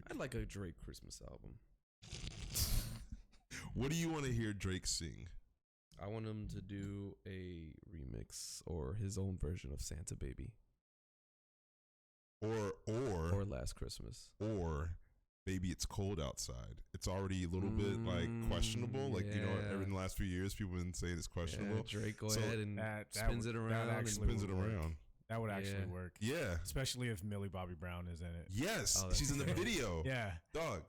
I'd like a Drake Christmas album. What do you want to hear Drake sing? I want him to do a remix or his own version of Santa Baby. Or Last Christmas. Or Baby It's Cold Outside. It's already a little bit like questionable. Like, you know, in the last few years people have been saying it's questionable. Yeah, Drake ahead and spins it around. Spins it around. That would actually work. Yeah. Especially if Millie Bobby Brown is in it. Yes. She's in the video. Yeah. Dog.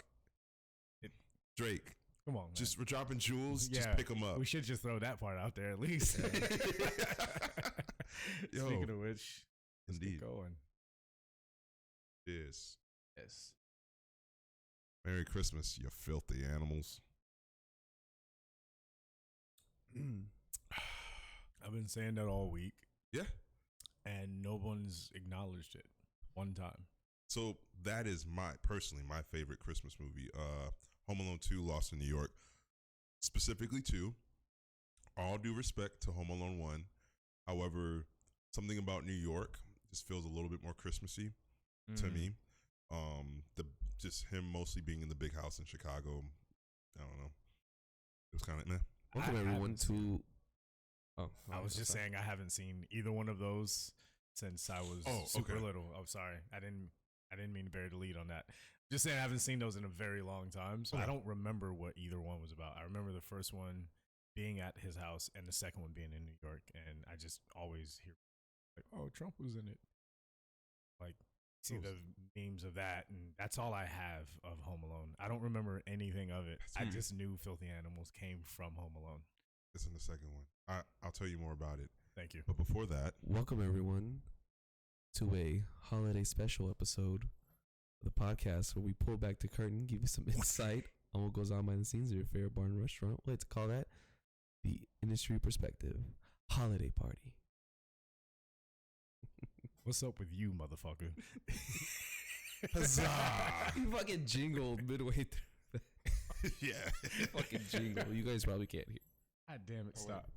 Drake. Come on, man. We're dropping jewels. Just pick them up. We should just throw that part out there at least. Speaking of which, indeed. Let's get going. Yes. Yes. Merry Christmas, you filthy animals. I've been saying that all week. Yeah. And no one's acknowledged it one time. So that is personally my favorite Christmas movie. Home Alone 2, Lost in New York. Specifically 2. All due respect to Home Alone 1. However, something about New York just feels a little bit more Christmassy to me. Just him mostly being in the big house in Chicago. I don't know. It was kind of meh. Welcome everyone to. I was just saying I haven't seen either one of those since I was super little. Oh, sorry. I didn't mean to bury the lead on that. Just saying I haven't seen those in a very long time, so I don't remember what either one was about. I remember the first one being at his house and the second one being in New York, and I just always hear like, "Oh, Trump was in it." Like, see the memes of that, and that's all I have of Home Alone. I don't remember anything of it. I just knew Filthy Animals came from Home Alone. It's in the second one. I'll tell you more about it. Thank you. But before that, welcome everyone to a holiday special episode of the podcast where we pull back the curtain, give you some insight on what goes on behind the scenes of your favorite bar and restaurant. We like to call that the industry perspective holiday party. What's up with you, motherfucker? Huzzah! You fucking jingled midway through. Yeah. Fucking jingle. You guys probably can't hear. God damn it, stop.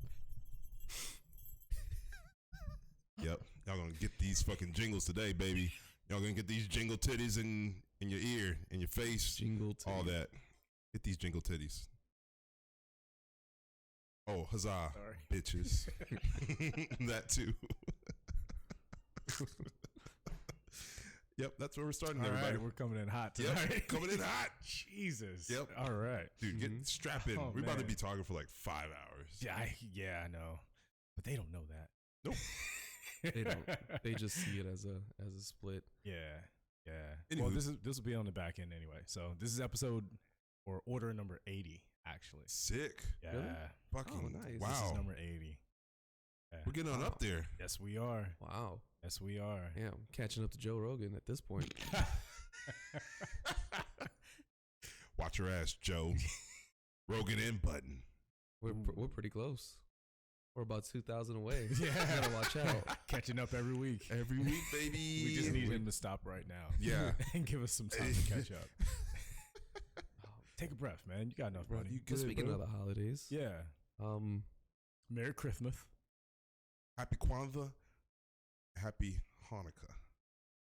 Yep. Y'all gonna get these fucking jingles today, baby. Y'all gonna get these jingle titties in your ear, in your face. Jingle titties. All that. Get these jingle titties. Oh, huzzah. Sorry. Bitches. That too. Yep, that's where we're starting, everybody. Right, we're coming in hot tonight. Yep, coming in hot. Jesus. Yep. All right. Dude, strap in. Oh, we're about to man. be talking for like 5 hours. Yeah, I know. But they don't know that. Nope. They don't. They just see it as a split. Yeah. Anywho. Well, this will be on the back end anyway. So this is episode or order number 80, actually. Sick. Yeah. Really? Fucking nice. wow. This is number 80. Yeah. We're getting on up there. Yes, we are. Wow. Yes, we are. Yeah, I'm catching up to Joe Rogan at this point. Watch your ass, Joe. Rogan in button. We're pretty close. We're about 2,000 away. Yeah. Gotta watch out. Catching up every week. Every week, baby. We just need him to stop right now. Yeah. And give us some time to catch up. Take a breath, man. You got enough money. You good, speaking of the holidays. Yeah. Merry Christmas. Happy Kwanzaa. Happy Hanukkah.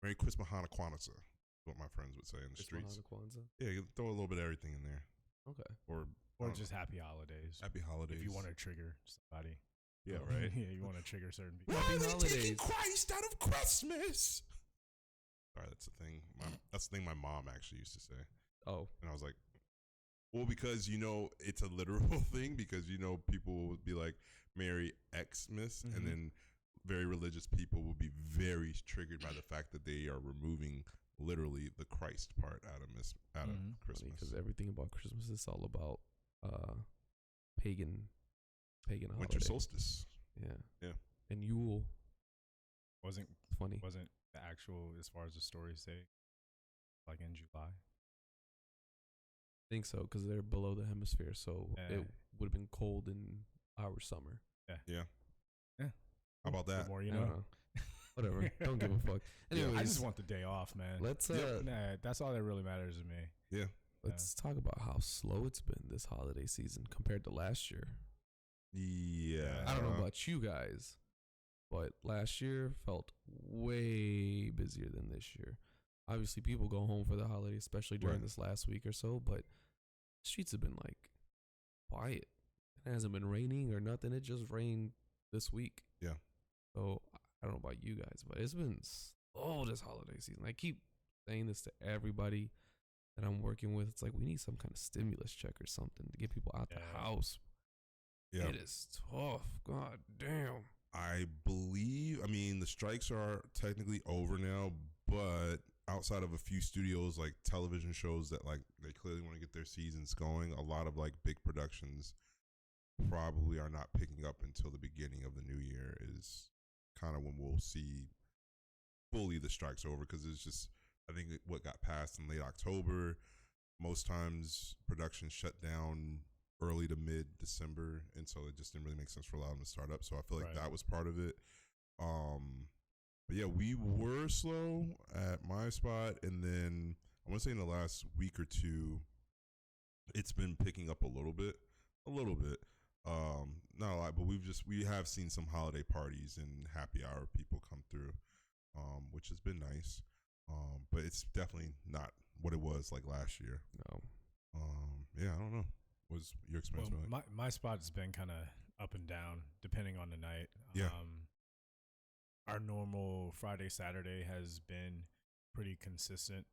Merry Christmas, Hanukkah. What my friends would say in the streets. Kwanzaa. Yeah, you throw a little bit of everything in there. Okay. Or just happy holidays. Happy holidays. If you want to trigger somebody. Yeah, right. Yeah, you want to trigger certain people. Why Happy are they holidays. taking Christ out of Christmas? Sorry, that's the thing. That's the thing my mom actually used to say. Oh. And I was like, well, because, it's a literal thing, because, people would be like, Merry Xmas, and then very religious people will be very triggered by the fact that they are removing literally the Christ part out of Christmas. Because everything about Christmas is all about pagan holiday. Winter solstice. Yeah. And Yule. Wasn't funny. Wasn't the actual, as far as the stories say, like in July? I think so, because they're below the hemisphere, so it would have been cold in our summer. Yeah. How about that? The more you I don't know. Whatever. Don't give a fuck. Anyways, I just want the day off, man. Let's that's all that really matters to me. Yeah. Let's talk about how slow it's been this holiday season compared to last year. Yeah. I don't know about you guys, but last year felt way busier than this year. obviously people go home for the holiday, especially during this last week or so. But streets have been like quiet. It hasn't been raining or nothing. It just rained this week. Yeah. So I don't know about you guys, but it's been slow this holiday season. I keep saying this to everybody that I'm working with. It's like we need some kind of stimulus check or something to get people out the house. Yeah. It is tough. God damn. I believe, I mean, the strikes are technically over now, but outside of a few studios, like television shows that like they clearly want to get their seasons going, a lot of like big productions probably are not picking up until the beginning of the new year is kind of when we'll see fully the strikes over, because it's just, I think what got passed in late October, most times production shut down early to mid December, and so it just didn't really make sense for a lot of them to start up. So I feel like that was part of it. But yeah, we were slow at my spot, and then I want to say in the last week or two, it's been picking up a little bit. Not a lot, but we have seen some holiday parties and happy hour people come through, which has been nice. But it's definitely not what it was like last year. No. Yeah, I don't know. Was your experience? Well, my spot has been kind of up and down depending on the night. Yeah. Our normal Friday, Saturday has been pretty consistent.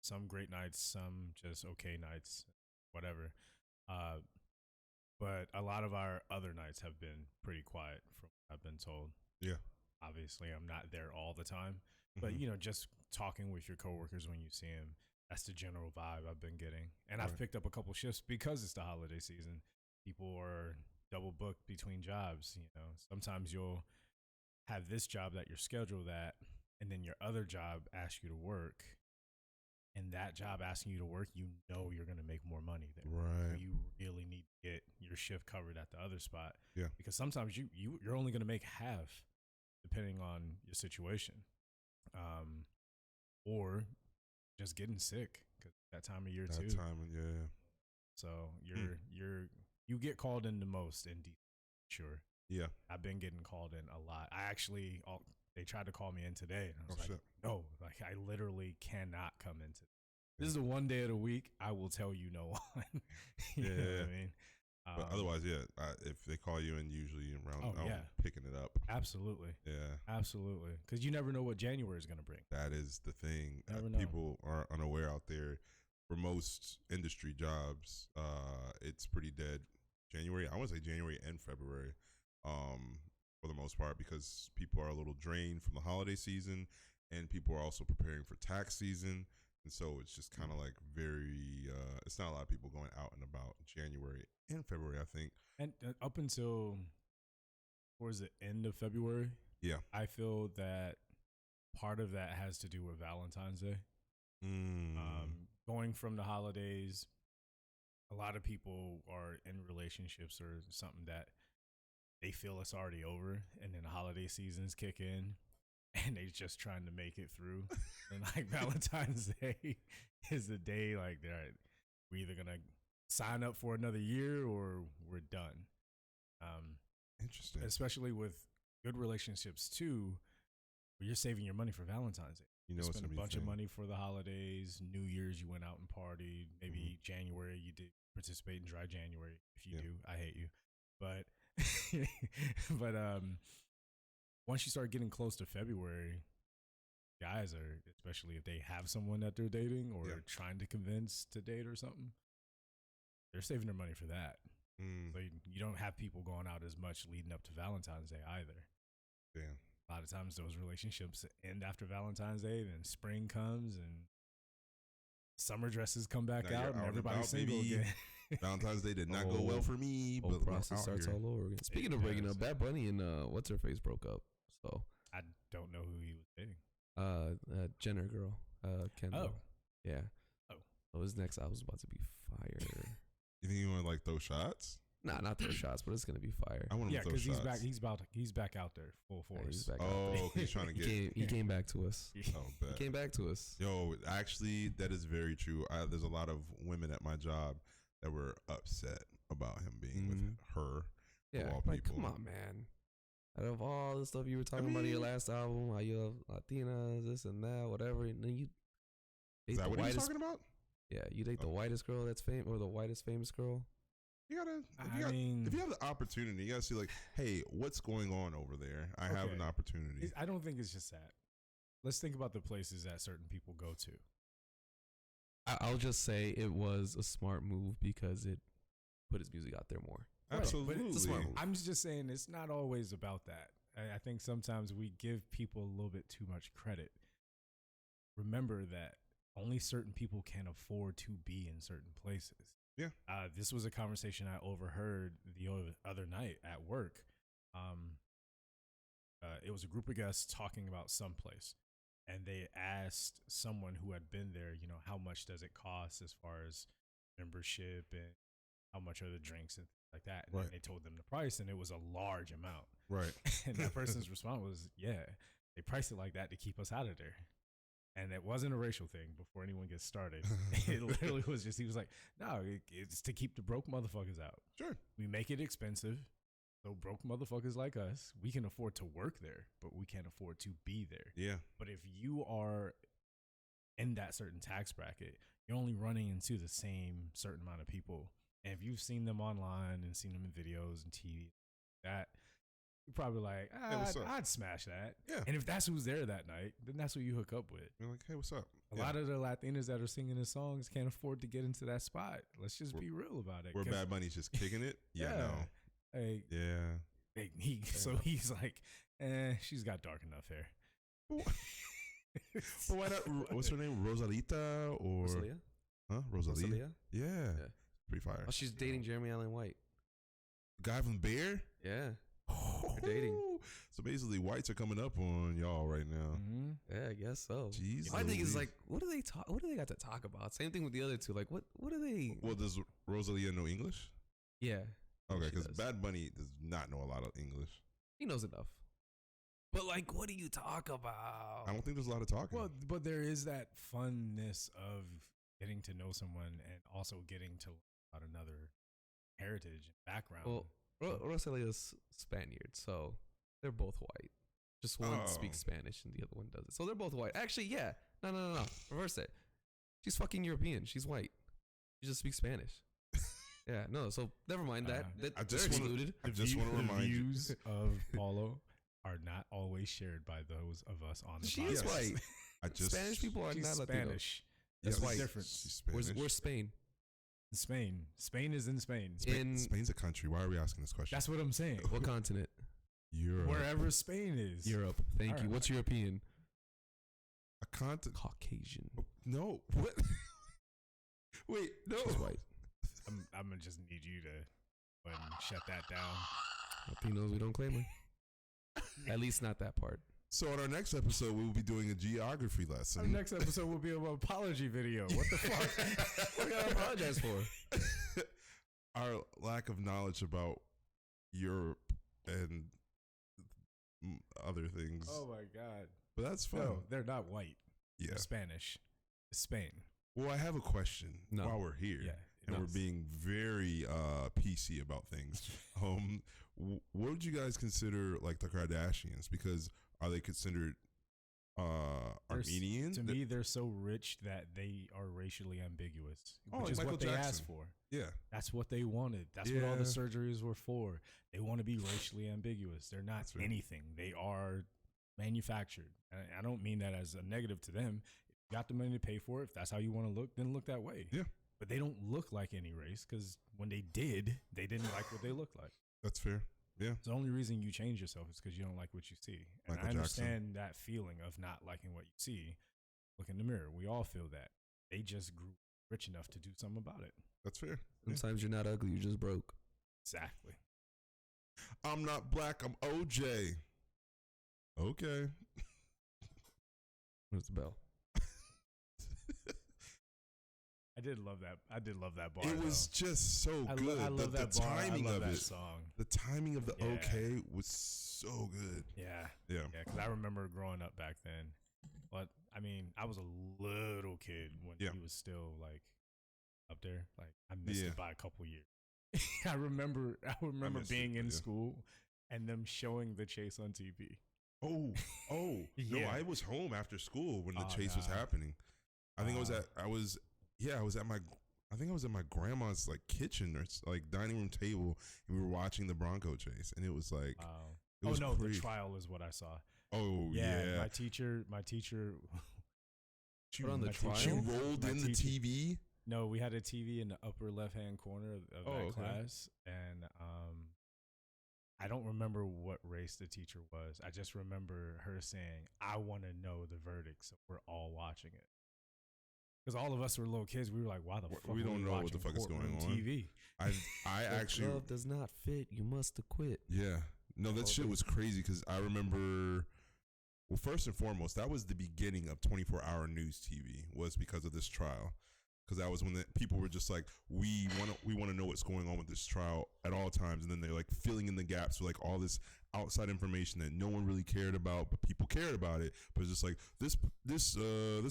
Some great nights, some just okay nights, whatever. But a lot of our other nights have been pretty quiet from what I've been told. Yeah. Obviously, I'm not there all the time. But, you know, just talking with your coworkers when you see them, that's the general vibe I've been getting. And I've picked up a couple shifts because it's the holiday season. People are double booked between jobs. You know, sometimes you'll have this job that you're scheduled at, and then your other job asks you to work. And that job asking you to work, you know you're going to make more money there. Right. So you really need to get your shift covered at the other spot. Yeah. Because sometimes you're only going to make half depending on your situation. Or just getting sick because that time of year too. Yeah. So you get called in the most in DC, sure. Yeah. I've been getting called in a lot. They tried to call me in today, and I was like, no, like I literally cannot come in today. This is the one day of the week I will tell you no on. You know what I mean? But otherwise, if they call you in, usually around, picking it up. Absolutely. Yeah. Absolutely. Because you never know what January is going to bring. That is the thing. People are unaware out there. For most industry jobs, it's pretty dead. January, I want to say January and February, for the most part, because people are a little drained from the holiday season, and people are also preparing for tax season. And so it's just kind of like it's not a lot of people going out and about January and February, I think. And up until, towards the end of February, I feel that part of that has to do with Valentine's Day. Going from the holidays, a lot of people are in relationships or something that they feel it's already over, and then the holiday seasons kick in. And they just trying to make it through. And like Valentine's Day is the day like we're either gonna sign up for another year or we're done. Interesting. Especially with good relationships too, where you're saving your money for Valentine's Day. You spend a bunch of money for the holidays. New Year's you went out and partied. Maybe January you did participate in Dry January. If you do, I hate you. But once you start getting close to February, guys are, especially if they have someone that they're dating or trying to convince to date or something, they're saving their money for that. So you don't have people going out as much leading up to Valentine's Day either. Damn. A lot of times those relationships end after Valentine's Day, then spring comes and summer dresses come back out and everybody's single again. Valentine's Day did not go well for me, but process starts all over again. Speaking of breaking up, Bad Bunny and what's her face broke up. So I don't know who he was dating. Jenner girl, Kendall. Yeah. Oh, his next album's about to be fire. You think you want to like throw shots? Nah, not throw shots, but it's gonna be fire. I want to throw shots. He's back out there full force. He's trying to get. He came back to us. Oh, bet. He came back to us. Yo, actually, that is very true. There's a lot of women at my job that were upset about him being with her. Yeah, of all like people. come on, man. Out of all the stuff you were talking about in your last album, how you love Latinas, this and that, whatever, and then you Is that what you're talking about? Yeah, you date the whitest girl that's famous, or the whitest famous girl. You gotta, if you have the opportunity, you gotta see like, hey, what's going on over there? I have an opportunity. I don't think it's just that. Let's think about the places that certain people go to. I'll just say it was a smart move because it put his music out there more. Absolutely. But it's a smart move. I'm just saying it's not always about that. I think sometimes we give people a little bit too much credit. Remember that only certain people can afford to be in certain places. Yeah. This was a conversation I overheard the other night at work. It was a group of guests talking about someplace, and they asked someone who had been there, you know, how much does it cost as far as membership and how much are the drinks and things like that. And then they told them the price, and it was a large amount. Right. And that person's response was, yeah, they priced it like that to keep us out of there. And it wasn't a racial thing before anyone gets started. It literally was just, he was like, no, it's to keep the broke motherfuckers out. Sure. We make it expensive. So broke motherfuckers like us, we can afford to work there, but we can't afford to be there. Yeah. But if you are in that certain tax bracket, you're only running into the same certain amount of people. And if you've seen them online and seen them in videos and TV, that you're probably like, I'd smash that. Yeah. And if that's who's there that night, then that's who you hook up with. You're like, hey, what's up? A lot of the Latinas that are singing the songs can't afford to get into that spot. Let's just be real about it. Where Bad Bunny's just kicking it? Yeah, no. Hey, yeah. So he's like, she's got dark enough hair. But why not? What's her name? Rosalita or Rosalia? Huh? Rosalia? Rosalia? Yeah. Pretty fire. Oh, she's dating Jeremy Allen White. The guy from Bear? Yeah. They're dating. So basically, whites are coming up on y'all right now. Mm-hmm. Yeah, I guess so. Jeez. My thing is like, what do they talk? What do they got to talk about? Same thing with the other two. Like, what do they? Well, does Rosalia know English? Yeah. Okay, she because does. Bad Bunny does not know a lot of English. He knows enough. But like, what do you talk about? I don't think there's a lot of talking. Well, but there is that funness of getting to know someone and also getting to learn about another heritage and background. Well, Rosalia's Spaniard, so they're both white. Just one speaks Spanish and the other one doesn't. So they're both white. Actually, yeah. No. Reverse it. She's fucking European. She's white. She just speaks Spanish. Yeah, no. So never mind that. I They're just excluded. I just want to remind you. The views of Paulo are not always shared by those of us on the She podcast. is white. Spanish people are She's not Latino. Spanish. That's That's white. different. She's Spanish. Where's Spain? Spain. Spain is in Spain. Spain's a country. Why are we asking this question? That's what I'm saying. What continent? Europe. Wherever Spain is. Europe. Thank you. Alright. What's European? A continent. Caucasian. No. What? Wait. No. She's white. I'm gonna just need you to go ahead and shut that down. Latinos, we don't claim her. At least not that part. So on our next episode, we will be doing a geography lesson. Our next episode will be an apology video. What the fuck? What do I apologize for? Our lack of knowledge about Europe and other things. Oh my god! But that's fun. No, they're not white. Yeah. They're Spanish. It's Spain. Well, I have a question No. while we're here. Yeah. And we're being very PC about things. What would you guys consider like the Kardashians? Because are they considered Armenian? To me, they're so rich that they are racially ambiguous, which like is Michael what they Jackson. asked for. Yeah. That's what they wanted. That's what all the Yeah. surgeries were for. They want to be racially ambiguous. They're not That's right. anything. They are manufactured. And I don't mean that as a negative to them. If you got the money to pay for it, if that's how you want to look, then look that way. Yeah. But they don't look like any race because when they did, they didn't like what they looked like. That's fair. Yeah. The only reason you change yourself is because you don't like what you see. And Michael I Jackson. understand that feeling of not liking what you see. Look in the mirror. We all feel that. They just grew rich enough to do something about it. That's fair. Yeah. Sometimes you're not ugly, you're just broke. Exactly. I'm not black. I'm OJ. Okay. Where's the bell? I did love that. I did love that bar. It was just so I good. I love that the bar. timing I love of that it. song. The timing of the Yeah. okay was so good. Yeah. Yeah. Yeah. Because I remember growing up back then. But I mean, I was a little kid when Yeah. he was still like up there. Like I missed Yeah. it by a couple years. I remember missed being it, in yeah. school and them showing the chase on TV. Oh, no, Yeah. I was home after school when the Oh, chase was nah. happening. I think I was at my grandma's like kitchen or like dining room table, and we were watching the Bronco chase, and it was like, Wow. it was The crazy. trial is what I saw. Oh yeah. My teacher. Put on the my trial? She teacher- rolled my in the teacher- TV. No, we had a TV in the upper left-hand corner of that okay. class, and I don't remember what race the teacher was. I just remember her saying, "I want to know the verdict," so we're all watching it. Because all of us were little kids, we were like, "Why the fuck? We are don't know what watching the fuck is courtroom going on. TV?" I The actually glove does not fit. You must acquit. Yeah. No, that shit was crazy because I remember. Well, first and foremost, that was the beginning of 24-hour news TV. Was because of this trial, because that was when the people were just like, we want to know what's going on with this trial at all times, and then they're like filling in the gaps with like all this outside information that no one really cared about, but people cared about it. But it's just like this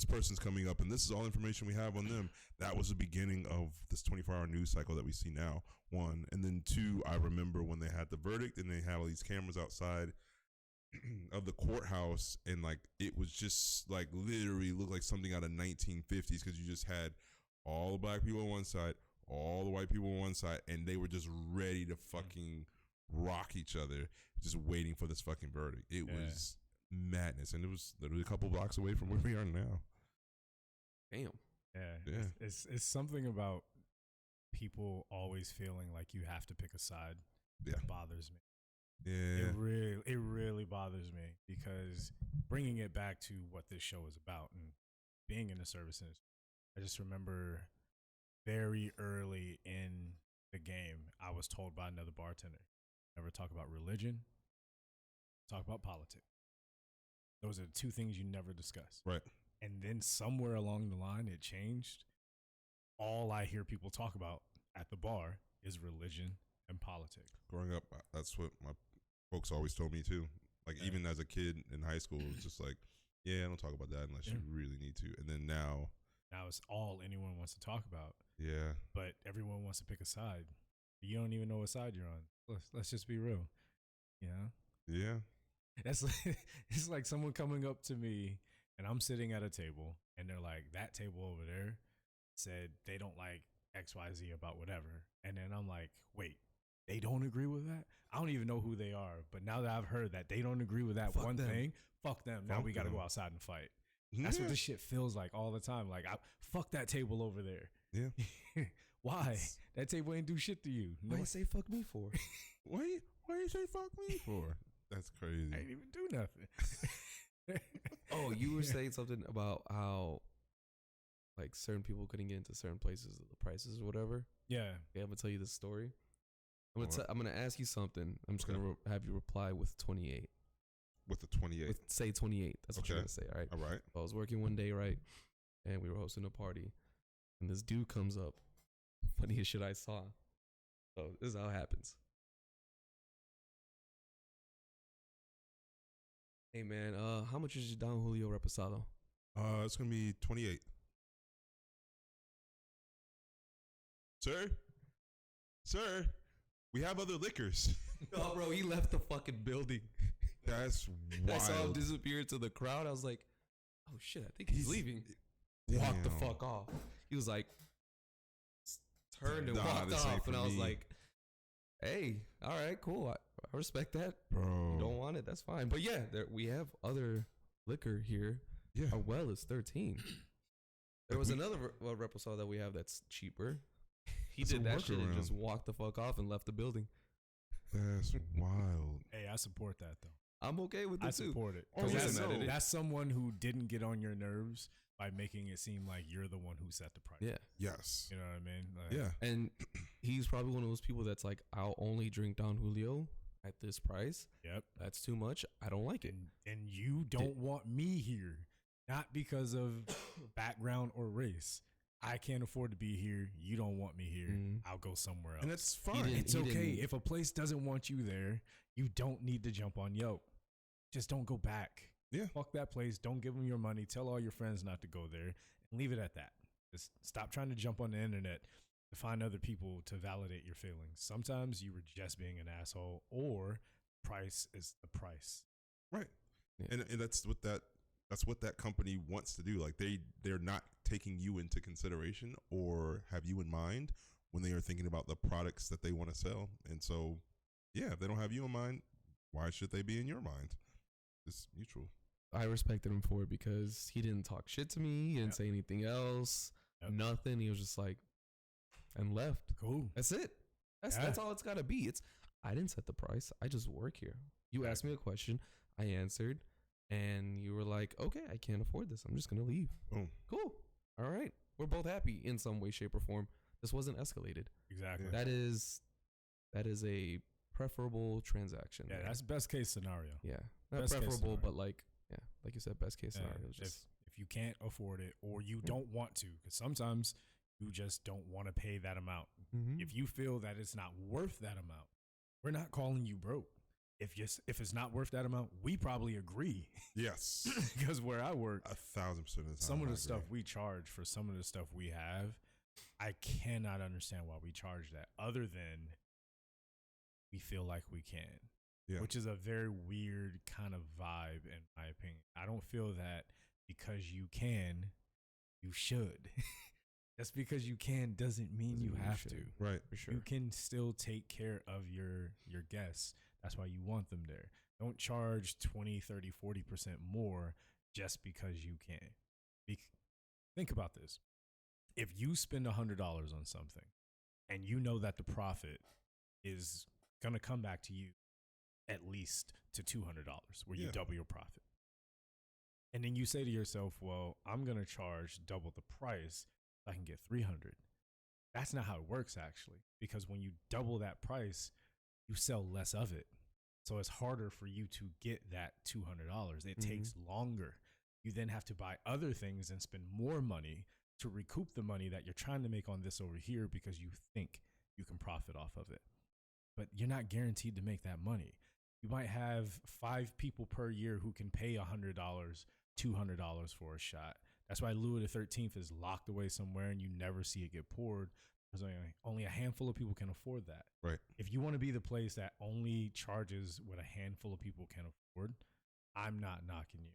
person's coming up, and this is all information we have on them. That was the beginning of this 24-hour news cycle that we see now. One, and then two, I remember when they had the verdict and they had all these cameras outside of the courthouse, and like it was just like literally looked like something out of 1950s, because you just had all the black people on one side, all the white people on one side, and they were just ready to fucking rock each other, just waiting for this fucking verdict. It was madness, and it was literally a couple blocks away from where we are now. Damn. Yeah. It's something about people always feeling like you have to pick a side that bothers me. Yeah. It really bothers me, because bringing it back to what this show is about and being in the service industry, I just remember very early in the game, I was told by another bartender, never talk about religion, talk about politics. Those are the two things you never discuss. Right. And then somewhere along the line, it changed. All I hear people talk about at the bar is religion and politics. Growing up, that's what my folks always told me too. Like even as a kid in high school, it was just like, yeah, don't talk about that unless you really need to. And then now it's all anyone wants to talk about. Yeah. But everyone wants to pick a side. You don't even know what side you're on. Let's just be real. You know? Yeah. That's like, it's like someone coming up to me and I'm sitting at a table and they're like, that table over there said they don't like XYZ about whatever. And then I'm like, wait, they don't agree with that? I don't even know who they are. But now that I've heard that they don't agree with that Fuck one them. thing, fuck them. Now Fuck we got to them. go outside and fight. That's what this shit feels like all the time. Like, fuck that table over there. Yeah. Why? That table ain't do shit to you. Why you say fuck me for? Why you say fuck me for? That's crazy. I ain't even do nothing. Oh, you were saying something about how like certain people couldn't get into certain places, the prices or whatever. Yeah. Okay, I'm gonna tell you this story. I'm Alright. gonna ask you something. I'm just Okay. gonna have you reply with 28. With the 28. Say 28. That's what you're Okay. gonna say. All right. All right. I was working one day, right, and we were hosting a party, and this dude comes up. Funniest shit I saw. So this is how it happens. Hey man, how much is your Don Julio Reposado? It's gonna be 28. Sir, we have other liquors. Oh, bro, he left the fucking building. That's I saw him wild. disappear to the crowd. I was like, oh shit, I think he's leaving. Damn. Walked the fuck off. He was like, turned and Nah, walked this ain't off, for and I was me. like, hey, all right, cool. I respect that. Bro. You don't want it, that's fine. But yeah, we have other liquor here. Yeah. Our well is 13. There was another Reposado that we have that's cheaper. He That's did a that shit and workaround. just walked the fuck off and left the building. That's wild. Hey, I support that though. I'm okay with it I too. support it. Oh, 'Cause yeah, that's, no. that's someone who didn't get on your nerves by making it seem like you're the one who set the price. Yeah. Yes. You know what I mean? Like, Yeah. And he's probably one of those people that's like, I'll only drink Don Julio at this price. Yep. That's too much. I don't like it. And you don't want me here, not because of background or race. I can't afford to be here. You don't want me here. Mhm. I'll go somewhere else. And that's He fine. didn't- It's he okay. didn't- If a place doesn't want you there, you don't need to jump on Yelp. Just don't go back. Yeah. Fuck that place. Don't give them your money. Tell all your friends not to go there and leave it at that. Just stop trying to jump on the internet to find other people to validate your feelings. Sometimes you were just being an asshole, or price is the price. Right. Yeah. And that's what that company wants to do. Like they're not taking you into consideration or have you in mind when they are thinking about the products that they want to sell. And so, yeah, if they don't have you in mind, why should they be in your mind? It's mutual. I respected him for it because he didn't talk shit to me. He didn't say anything else. Nothing. He was just like, and left. Cool. That's it. That's all it's got to be. I didn't set the price. I just work here. You asked me a question. I answered. And you were like, okay, I can't afford this. I'm just going to leave. Boom. Cool. All right. We're both happy in some way, shape, or form. This wasn't escalated. Exactly. That is a preferable transaction. Yeah, that's best case scenario. Yeah. Not best preferable, but like you said, best case scenario. If you can't afford it or you don't want to, because sometimes you just don't want to pay that amount. Mm-hmm. If you feel that it's not worth that amount, we're not calling you broke. If it's not worth that amount, we probably agree. Yes. Because where I work, 1,000% of the time, some of the stuff we charge for some of the stuff we have, I cannot understand why we charge that other than we feel like we can. Yeah. Which is a very weird kind of vibe in my opinion. I don't feel that because you can, you should. Just because you can doesn't mean you have to. Right, for sure. You can still take care of your guests. That's why you want them there. Don't charge 20, 30, 40% more just because you can. Think about this. If you spend $100 on something and you know that the profit is going to come back to you at least to $200 where you double your profit. And then you say to yourself, well, I'm going to charge double the price so I can get $300. That's not how it works actually, because when you double that price, you sell less of it. So it's harder for you to get that $200. It takes longer. You then have to buy other things and spend more money to recoup the money that you're trying to make on this over here because you think you can profit off of it. But you're not guaranteed to make that money. You might have 5 people per year who can pay $100, $200 for a shot. That's why Louis XIII is locked away somewhere and you never see it get poured. Because only a handful of people can afford that. Right. If you want to be the place that only charges what a handful of people can afford, I'm not knocking you.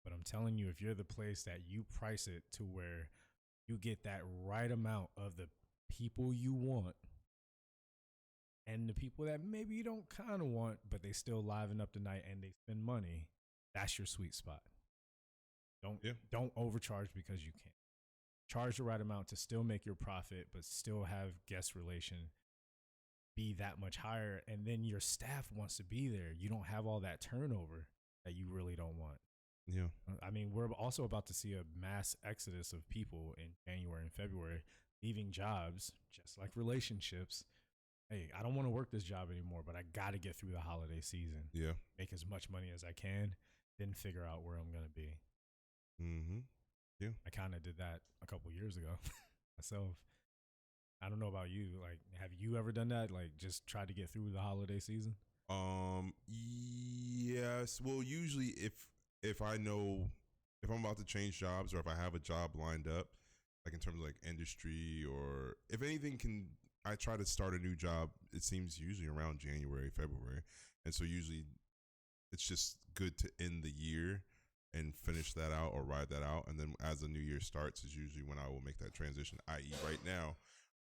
But I'm telling you, if you're the place that you price it to where you get that right amount of the people you want and the people that maybe you don't kind of want, but they still liven up the night and they spend money, that's your sweet spot. Don't overcharge because you can't. Charge the right amount to still make your profit, but still have guest relation be that much higher. And then your staff wants to be there. You don't have all that turnover that you really don't want. Yeah. I mean, we're also about to see a mass exodus of people in January and February leaving jobs, just like relationships. Hey, I don't want to work this job anymore, but I got to get through the holiday season. Yeah. Make as much money as I can, then figure out where I'm going to be. Mm-hmm. Yeah. I kind of did that a couple years ago myself. I don't know about you. Like, have you ever done that? Like, just tried to get through the holiday season? Yes. Well, usually if I know if I'm about to change jobs or if I have a job lined up, like in terms of like industry or if anything I try to start a new job, it seems usually around January, February. And so usually it's just good to end the year and finish that out or ride that out. And then as the new year starts is usually when I will make that transition, i.e. right now,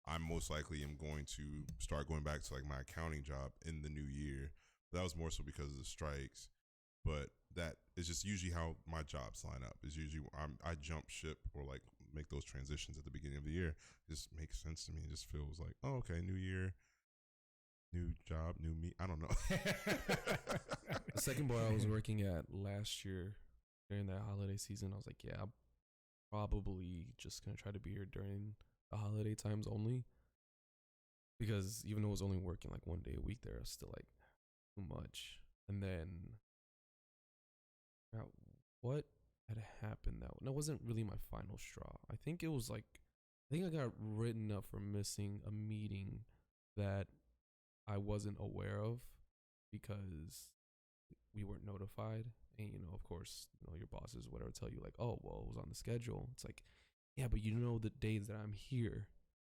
I most likely am going to start going back to like my accounting job in the new year. But that was more so because of the strikes. But that is just usually how my jobs line up. Is usually I jump ship or like make those transitions at the beginning of the year. It just makes sense to me. It just feels like, oh, okay, new year, new job, new me. I don't know. The second bar I was working at last year during that holiday season, I was like, yeah, I'm probably just going to try to be here during the holiday times only. Because even though I was only working like one day a week there, I was still like too much. And then what had happened that wasn't really my final straw. I think I got written up for missing a meeting that I wasn't aware of because we weren't notified. And, of course, your bosses, whatever, tell you like, oh, well, it was on the schedule. It's like, yeah, but the days that I'm here,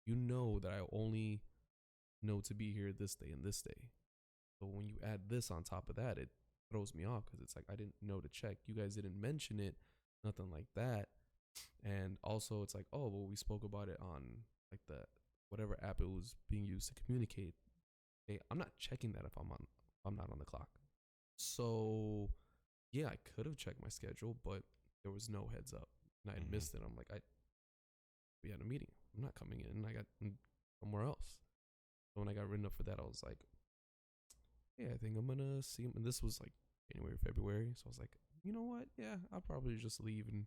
that I only know to be here this day and this day. So when you add this on top of that, it throws me off because it's like I didn't know to check. You guys didn't mention it, nothing like that. And also, it's like, oh, well, we spoke about it on like the whatever app it was being used to communicate. Hey, I'm not checking that if I'm not on the clock. So yeah, I could have checked my schedule, but there was no heads up, and I had missed it. I'm like, we had a meeting. I'm not coming in. I got somewhere else. So when I got written up for that, I was like, yeah, I think I'm gonna see him. And this was like January, February. So I was like, you know what? Yeah, I'll probably just leave and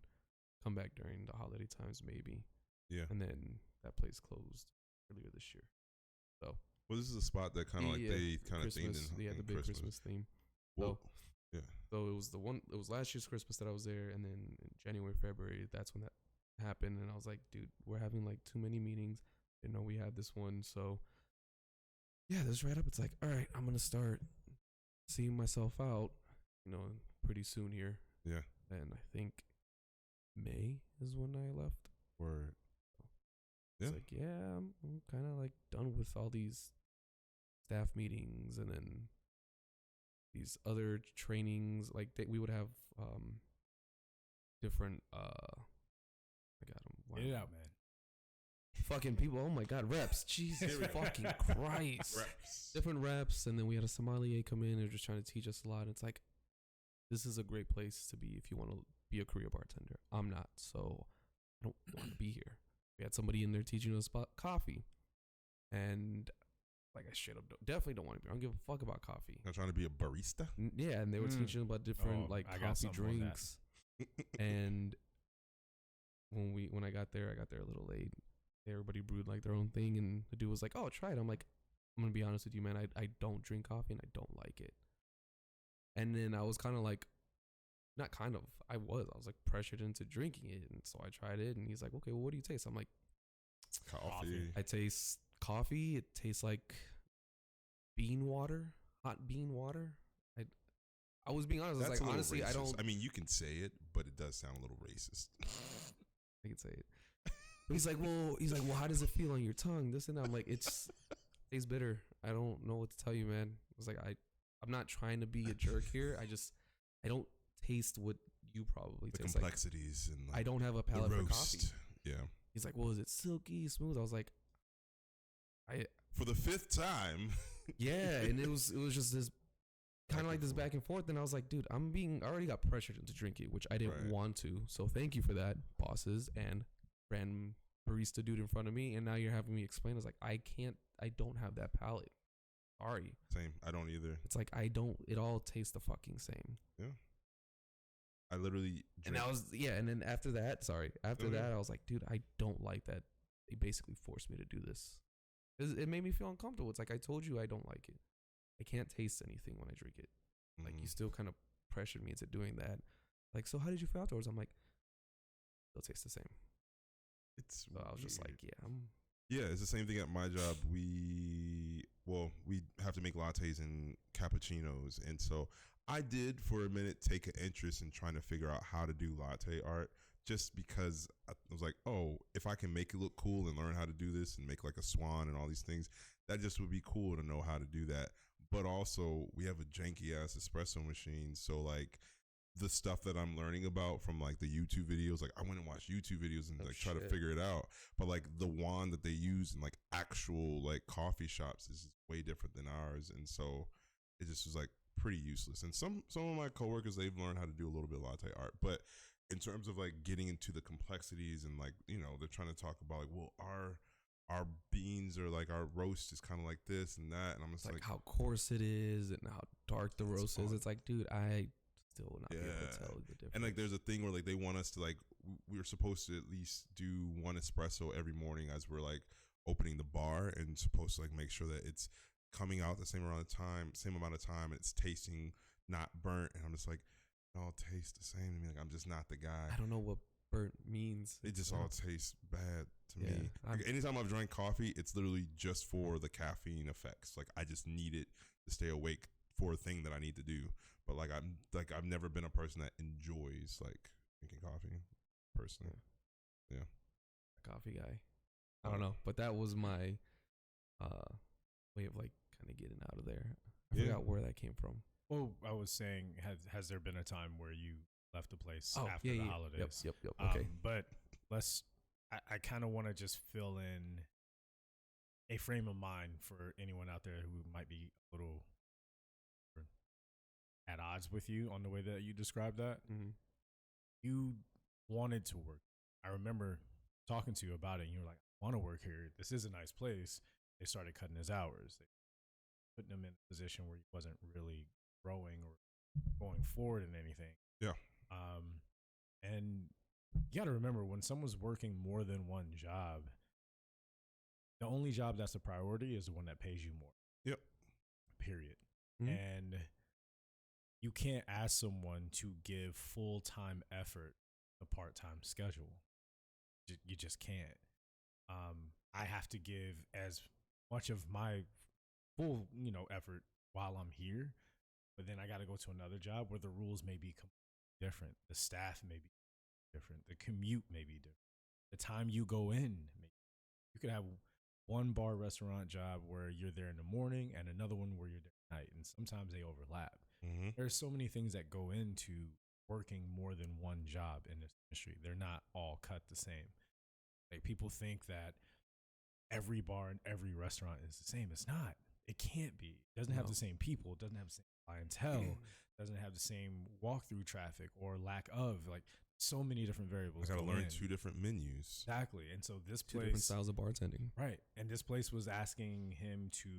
come back during the holiday times, maybe. Yeah. And then that place closed earlier this year. So. Well, this is a spot that kind of like they kind of themed in the big Christmas theme. Well, so, yeah. So it was last year's Christmas that I was there, and then in January, February, that's when that happened. And I was like, dude, we're having like too many meetings. You know, we had this one. So yeah, this right up. It's like, all right, I'm gonna start seeing myself out, you know, pretty soon here. Yeah. And I think May is when I left. Word. It's like, yeah, I'm kind of like done with all these staff meetings and then these other trainings. Like we would have different I got them. Get it out, man. Fucking people, oh my god, reps. Jesus fucking Christ. Reps. Different reps, and then we had a sommelier come in. They're just trying to teach us a lot. And it's like, this is a great place to be if you want to be a career bartender. I'm not, so I don't want to be here. We had somebody in there teaching us about coffee, and like I straight up definitely don't want to be. I don't give a fuck about coffee. Not trying to be a barista. Yeah, and they were teaching about different like coffee drinks. And when I got there a little late. Everybody brewed like their own thing, and the dude was like, "Oh, try it." I'm like, "I'm gonna be honest with you, man. I don't drink coffee, and I don't like it." And then I was kind of like, not kind of, I was like pressured into drinking it, and so I tried it, and he's like, "Okay, well, what do you taste?" I'm like, Coffee. I taste coffee. It tastes like bean water, hot bean water. I was being honest. I was like, honestly, racist. I don't. I mean, you can say it, but it does sound a little racist. I can say it. He's like, well, how does it feel on your tongue? This and that. I'm like, tastes bitter. I don't know what to tell you, man. I was like, I'm not trying to be a jerk here. I don't taste what you probably taste. The complexities like. And like I don't have a palate for coffee. Yeah. He's like, well, is it silky, smooth? I was like, for the 5th time. Yeah, and it was just this kind of like this back and forth. And I was like, dude, I already got pressured into drinking, which I didn't want to. So thank you for that, bosses and random barista dude in front of me. And now you're having me explain. I was like, I don't have that palate. Sorry. Same. I don't either. It's like, it all tastes the fucking same. Yeah. I literally drank. And then after that, I was like, dude, I don't like that. They basically forced me to do this. It made me feel uncomfortable. It's like, I told you I don't like it. I can't taste anything when I drink it. Like, you still kind of pressured me into doing that. Like, so how did you feel afterwards? I'm like, it'll taste the same. So I was just like, yeah, it's the same thing at my job. We have to make lattes and cappuccinos. And so I did for a minute take an interest in trying to figure out how to do latte art, just because I was like, oh, if I can make it look cool and learn how to do this and make like a swan and all these things, that just would be cool to know how to do that. But also we have a janky ass espresso machine. So like the stuff that I'm learning about from like the YouTube videos, like I went and watched YouTube videos and try to figure it out. But like the wand that they use in like actual like coffee shops is way different than ours. And so it just was like pretty useless. And some of my coworkers, they've learned how to do a little bit of latte art. But in terms of like getting into the complexities and like, you know, they're trying to talk about like, well, our beans or like our roast is kind of like this and that. And I'm just like how coarse it is and how dark the roast is. It's like, dude, I still will not be able to tell the difference. And like there's a thing where like they want us to like we're supposed to at least do one espresso every morning as we're like opening the bar, and supposed to like make sure that it's coming out the same amount of time and it's tasting not burnt. And I'm just like, it all tastes the same to me. Like I'm just not the guy. I don't know what burnt means. It just all tastes bad to me. Like anytime I've drank coffee, it's literally just for the caffeine effects. Like I just need it to stay awake for a thing that I need to do. But like I've never been a person that enjoys like drinking coffee personally. Yeah. Coffee guy. I don't know, but that was my way of like kind of getting out of there. I forgot where that came from. Well, I was saying, has there been a time where you left a place after the holidays? Yep. Okay. But I kind of want to just fill in a frame of mind for anyone out there who might be a little at odds with you on the way that you described that. Mm-hmm. You wanted to work. I remember talking to you about it, and you were like, I want to work here. This is a nice place. They started cutting his hours. They putting him in a position where he wasn't really growing or going forward in anything. Yeah. And you got to remember, when someone's working more than one job, the only job that's a priority is the one that pays you more. Yep. Period. Mm-hmm. And you can't ask someone to give full-time effort a part-time schedule. You just can't. I have to give as much of my full, effort while I'm here, but then I got to go to another job where the rules may be completely different. The staff may be different. The commute may be different. The time you go in, you could have one bar restaurant job where you're there in the morning and another one where you're there at night, and sometimes they overlap. Mm-hmm. There's so many things that go into working more than one job in this industry. They're not all cut the same. Like, people think that every bar and every restaurant is the same. It's not. It can't be. It doesn't have the same people. It doesn't have the same clientele. Doesn't have the same walk-through traffic or lack of. Like, so many different variables. I got to learn 2 different menus. Exactly. And so this 2 place, different styles of bartending. Right. And this place was asking him to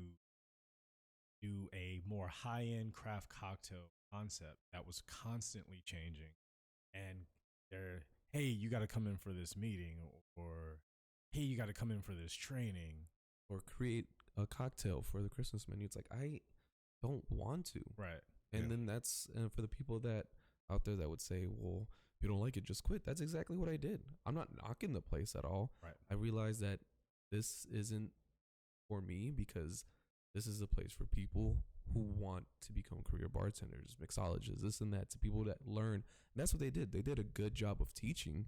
do a more high-end craft cocktail concept that was constantly changing. And they're, hey, you got to come in for this meeting, or hey, you got to come in for this training, or create a cocktail for the Christmas menu. It's like, I don't want to. Right. And then that's for the people that out there that would say, well, if you don't like it, just quit. That's exactly what I did. I'm not knocking the place at all. Right. I realized that this isn't for me, because this is a place for people who want to become career bartenders, mixologists, this and that, to people that learn. And that's what they did. They did a good job of teaching.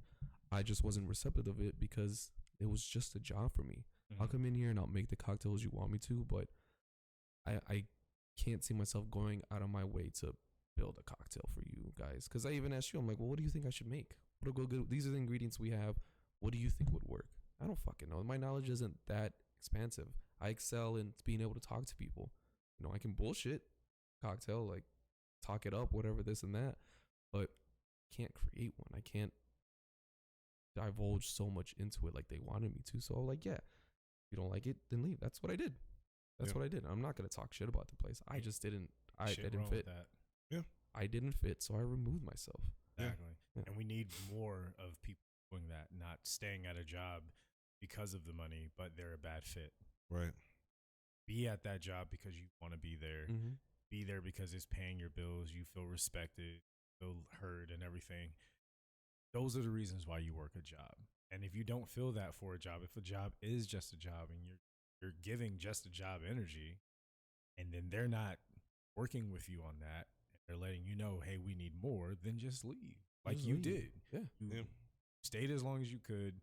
I just wasn't receptive of it because it was just a job for me. Mm-hmm. I'll come in here and I'll make the cocktails you want me to, but I can't see myself going out of my way to build a cocktail for you guys. Because I even asked you, I'm like, well, what do you think I should make? What'll go good? These are the ingredients we have. What do you think would work? I don't fucking know. My knowledge isn't that expansive. I excel in being able to talk to people. I can bullshit cocktail, like talk it up, whatever, this and that, but can't create one. I can't divulge so much into it like they wanted me to. So like, yeah, if you don't like it, then leave. That's what I did. That's what I did. I'm not going to talk shit about the place. I just didn't, I didn't fit. Yeah. I didn't fit, so I removed myself. Exactly. Yeah. And we need more of people doing that, not staying at a job because of the money, but they're a bad fit. Right. Be at that job because you want to be there. Mm-hmm. Be there because it's paying your bills. You feel respected, feel heard, and everything. Those are the reasons why you work a job. And if you don't feel that for a job, if a job is just a job and you're giving just a job energy, and then they're not working with you on that, and they're letting you know, hey, we need more, then just leave. Like Just you leave. did. Yeah. You stayed as long as you could.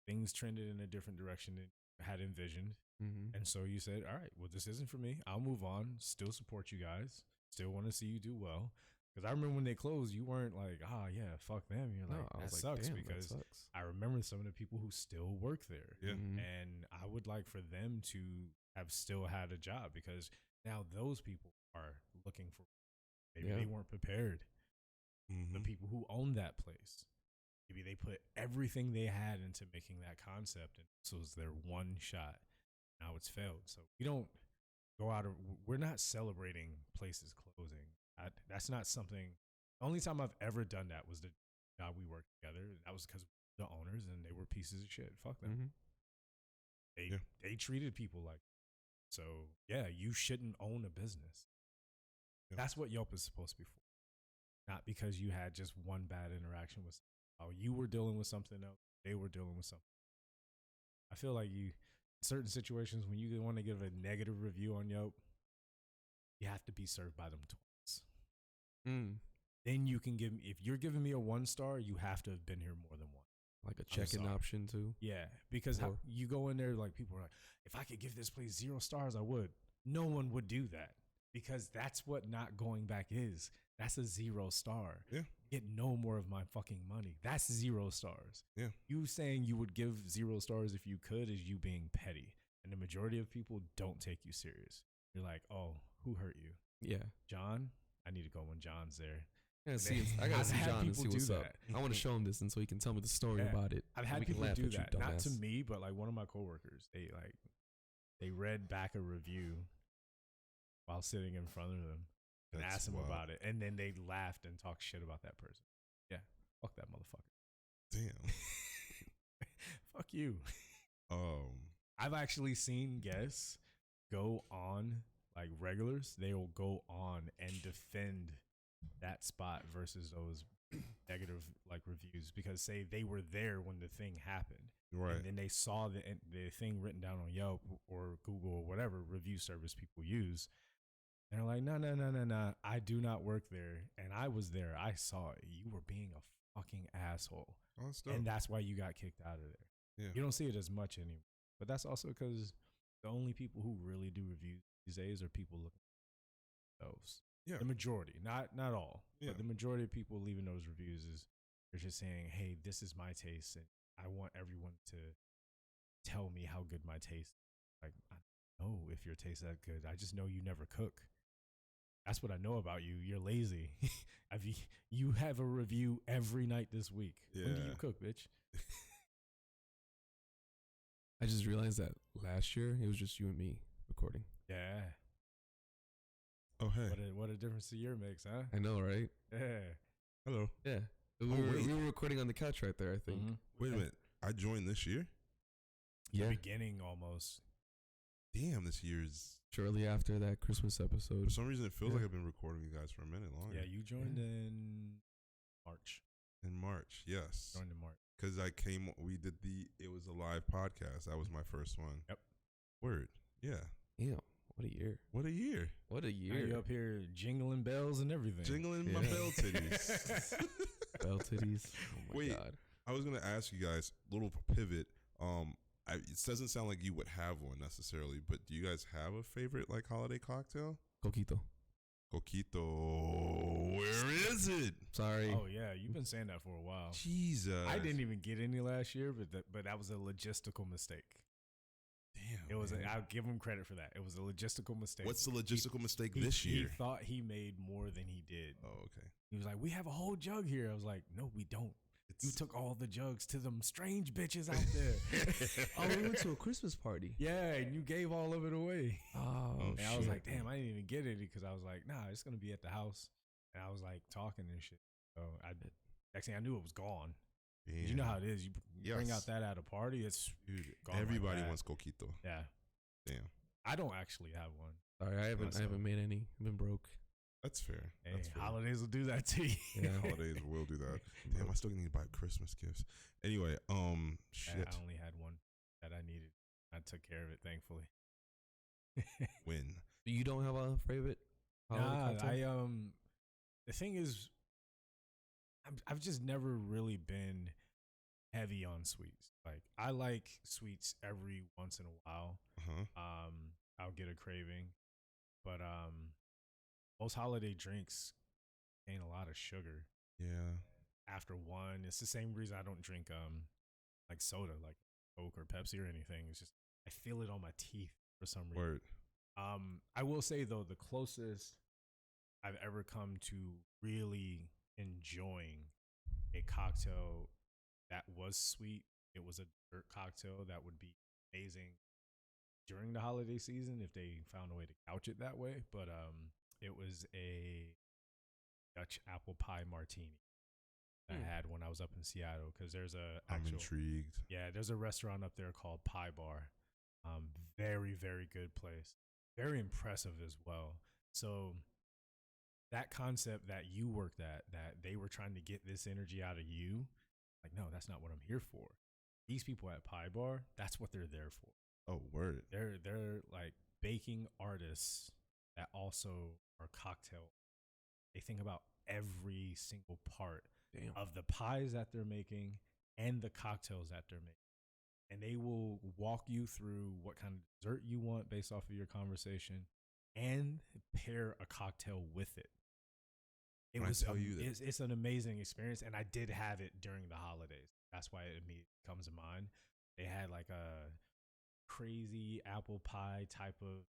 Things trended in a different direction than you had envisioned. Mm-hmm. And so you said, all right, well, this isn't for me. I'll move on. Still support you guys. Still want to see you do well. Because I remember when they closed, you weren't like, yeah, fuck them. You're like, I that was sucks, damn, because that sucks. I remember some of the people who still work there. Yeah. Mm-hmm. And I would like for them to have still had a job, because now those people are looking for, maybe they weren't prepared. Mm-hmm. The people who own that place, maybe they put everything they had into making that concept, and this was their one shot. Now it's failed. So we don't go out of, we're not celebrating places closing. That's not something. The only time I've ever done that was the job we worked together. And that was because the owners, and they were pieces of shit. Fuck them. Mm-hmm. They treated people like, so yeah, you shouldn't own a business. Yeah. That's what Yelp is supposed to be for. Not because you had just one bad interaction with, you were dealing with something else, they were dealing with something. I feel like certain situations, when you want to give a negative review on Yelp, you have to be served by them twice. Then you can give me, if you're giving me a 1-star, you have to have been here more than one. Like a check-in option too. Yeah, because you go in there, like, people are like, if I could give this place 0 stars, I would. No one would do that, because that's what not going back is. That's a 0 star. Yeah. Get no more of my fucking money. That's 0 stars. Yeah. You saying you would give 0 stars if you could is you being petty. And the majority of people don't take you serious. You're like, oh, who hurt you? Yeah. John? I need to go when John's there. I gotta see I've had John and see people what's do up. that. I want to show him this, and so he can tell me the story about it. I've and had we can people laugh do at you, that. Not to dumbass. me, but like one of my coworkers. They read back a review while sitting in front of them and asked them about it, and then they laughed and talked shit about that person. Yeah, fuck that motherfucker. Damn. Fuck you. I've actually seen guests go on, like regulars, they will go on and defend that spot versus those negative like reviews, because say they were there when the thing happened, Right. and then they saw the thing written down on Yelp or Google or whatever review service people use, and they're like, no, I do not work there, and I was there, I saw it, you were being a fucking asshole, and that's why you got kicked out of there. Yeah. You don't see it as much anymore, but that's also because the only people who really do reviews these days are people looking at themselves. Yeah. The majority, not all, Yeah. but the majority of people leaving those reviews is they're just saying, hey, this is my taste, and I want everyone to tell me how good my taste is. Like, I don't know if your taste that good. I just know you never cook. That's what I know about you. You're lazy. You have a review every night this week. Yeah. When do you cook, bitch? I just realized that last year it was just you and me recording. Yeah. Oh, hey. What a difference a year makes, huh? I know, right? Yeah. Hello. Yeah. Oh, We were recording on the couch right there, I think. Mm-hmm. Wait a minute. I joined this year? Yeah. The beginning almost. Damn, this year's. Shortly after that Christmas For episode. some reason, it feels like I've been recording you guys for a minute longer. Yeah, you joined in March. In March, yes. Joined in March. Because it was a live podcast. That was my first one. Yep. Word. Yeah. Damn. What a year. What a year. What a Now year. you up here jingling bells and everything. Jingling my bell titties. Bell titties. Oh my Wait. God. I was going to ask you guys, little pivot. It doesn't sound like you would have one necessarily, but do you guys have a favorite like holiday cocktail? Coquito. Coquito. Where is it? Sorry. Oh yeah, you've been saying that for a while. Jesus. I didn't even get any last year, but that was a logistical mistake. Damn. It was. man. I'll give him credit for that. It was a logistical mistake. What's the logistical mistake this year? He thought he made more than he did. Oh, okay. He was like, "We have a whole jug here." I was like, "No, we don't. You took all the jugs to them strange bitches out there." Oh, we went to a Christmas party. Yeah, and you gave all of it away. Oh, And shit. I was like, damn, I didn't even get it because I was like, nah, it's gonna be at the house. And I was like talking and shit. So next thing I knew, it was gone. Damn. You know how it is. You bring Yes. out that at a party, it's Dude, gone like everybody that. wants coquito. Yeah. Damn. I don't actually have one. Sorry, I haven't made any. I've been broke. That's fair. Hey, That's fair. holidays will do that to you. Yeah. Holidays will do that. Damn, I still need to buy Christmas gifts. Anyway, shit. I only had one that I needed. I took care of it, thankfully. When? You don't have a favorite holiday cocktail? The thing is, I've just never really been heavy on sweets. Like, I like sweets every once in a while. Uh-huh. I'll get a craving, but most holiday drinks contain a lot of sugar. Yeah. After one, it's the same reason I don't drink like soda, like Coke or Pepsi or anything. It's just I feel it on my teeth for some reason. Word. I will say though, the closest I've ever come to really enjoying a cocktail that was sweet, it was a dessert cocktail that would be amazing during the holiday season if they found a way to couch it that way. But it was a Dutch apple pie martini I had when I was up in Seattle, because there's I'm intrigued. Yeah, there's a restaurant up there called Pie Bar. Very, very good place. Very impressive as well. So that concept that you worked at, that they were trying to get this energy out of you, like, no, that's not what I'm here for. These people at Pie Bar, that's what they're there for. Oh, word. They're like baking artists that also are cocktail. They think about every single part of the pies that they're making and the cocktails that they're making. And they will walk you through what kind of dessert you want based off of your conversation. and pair a cocktail with it. It's an amazing experience, and I did have it during the holidays. That's why it immediately comes to mind. They had like a crazy apple pie type of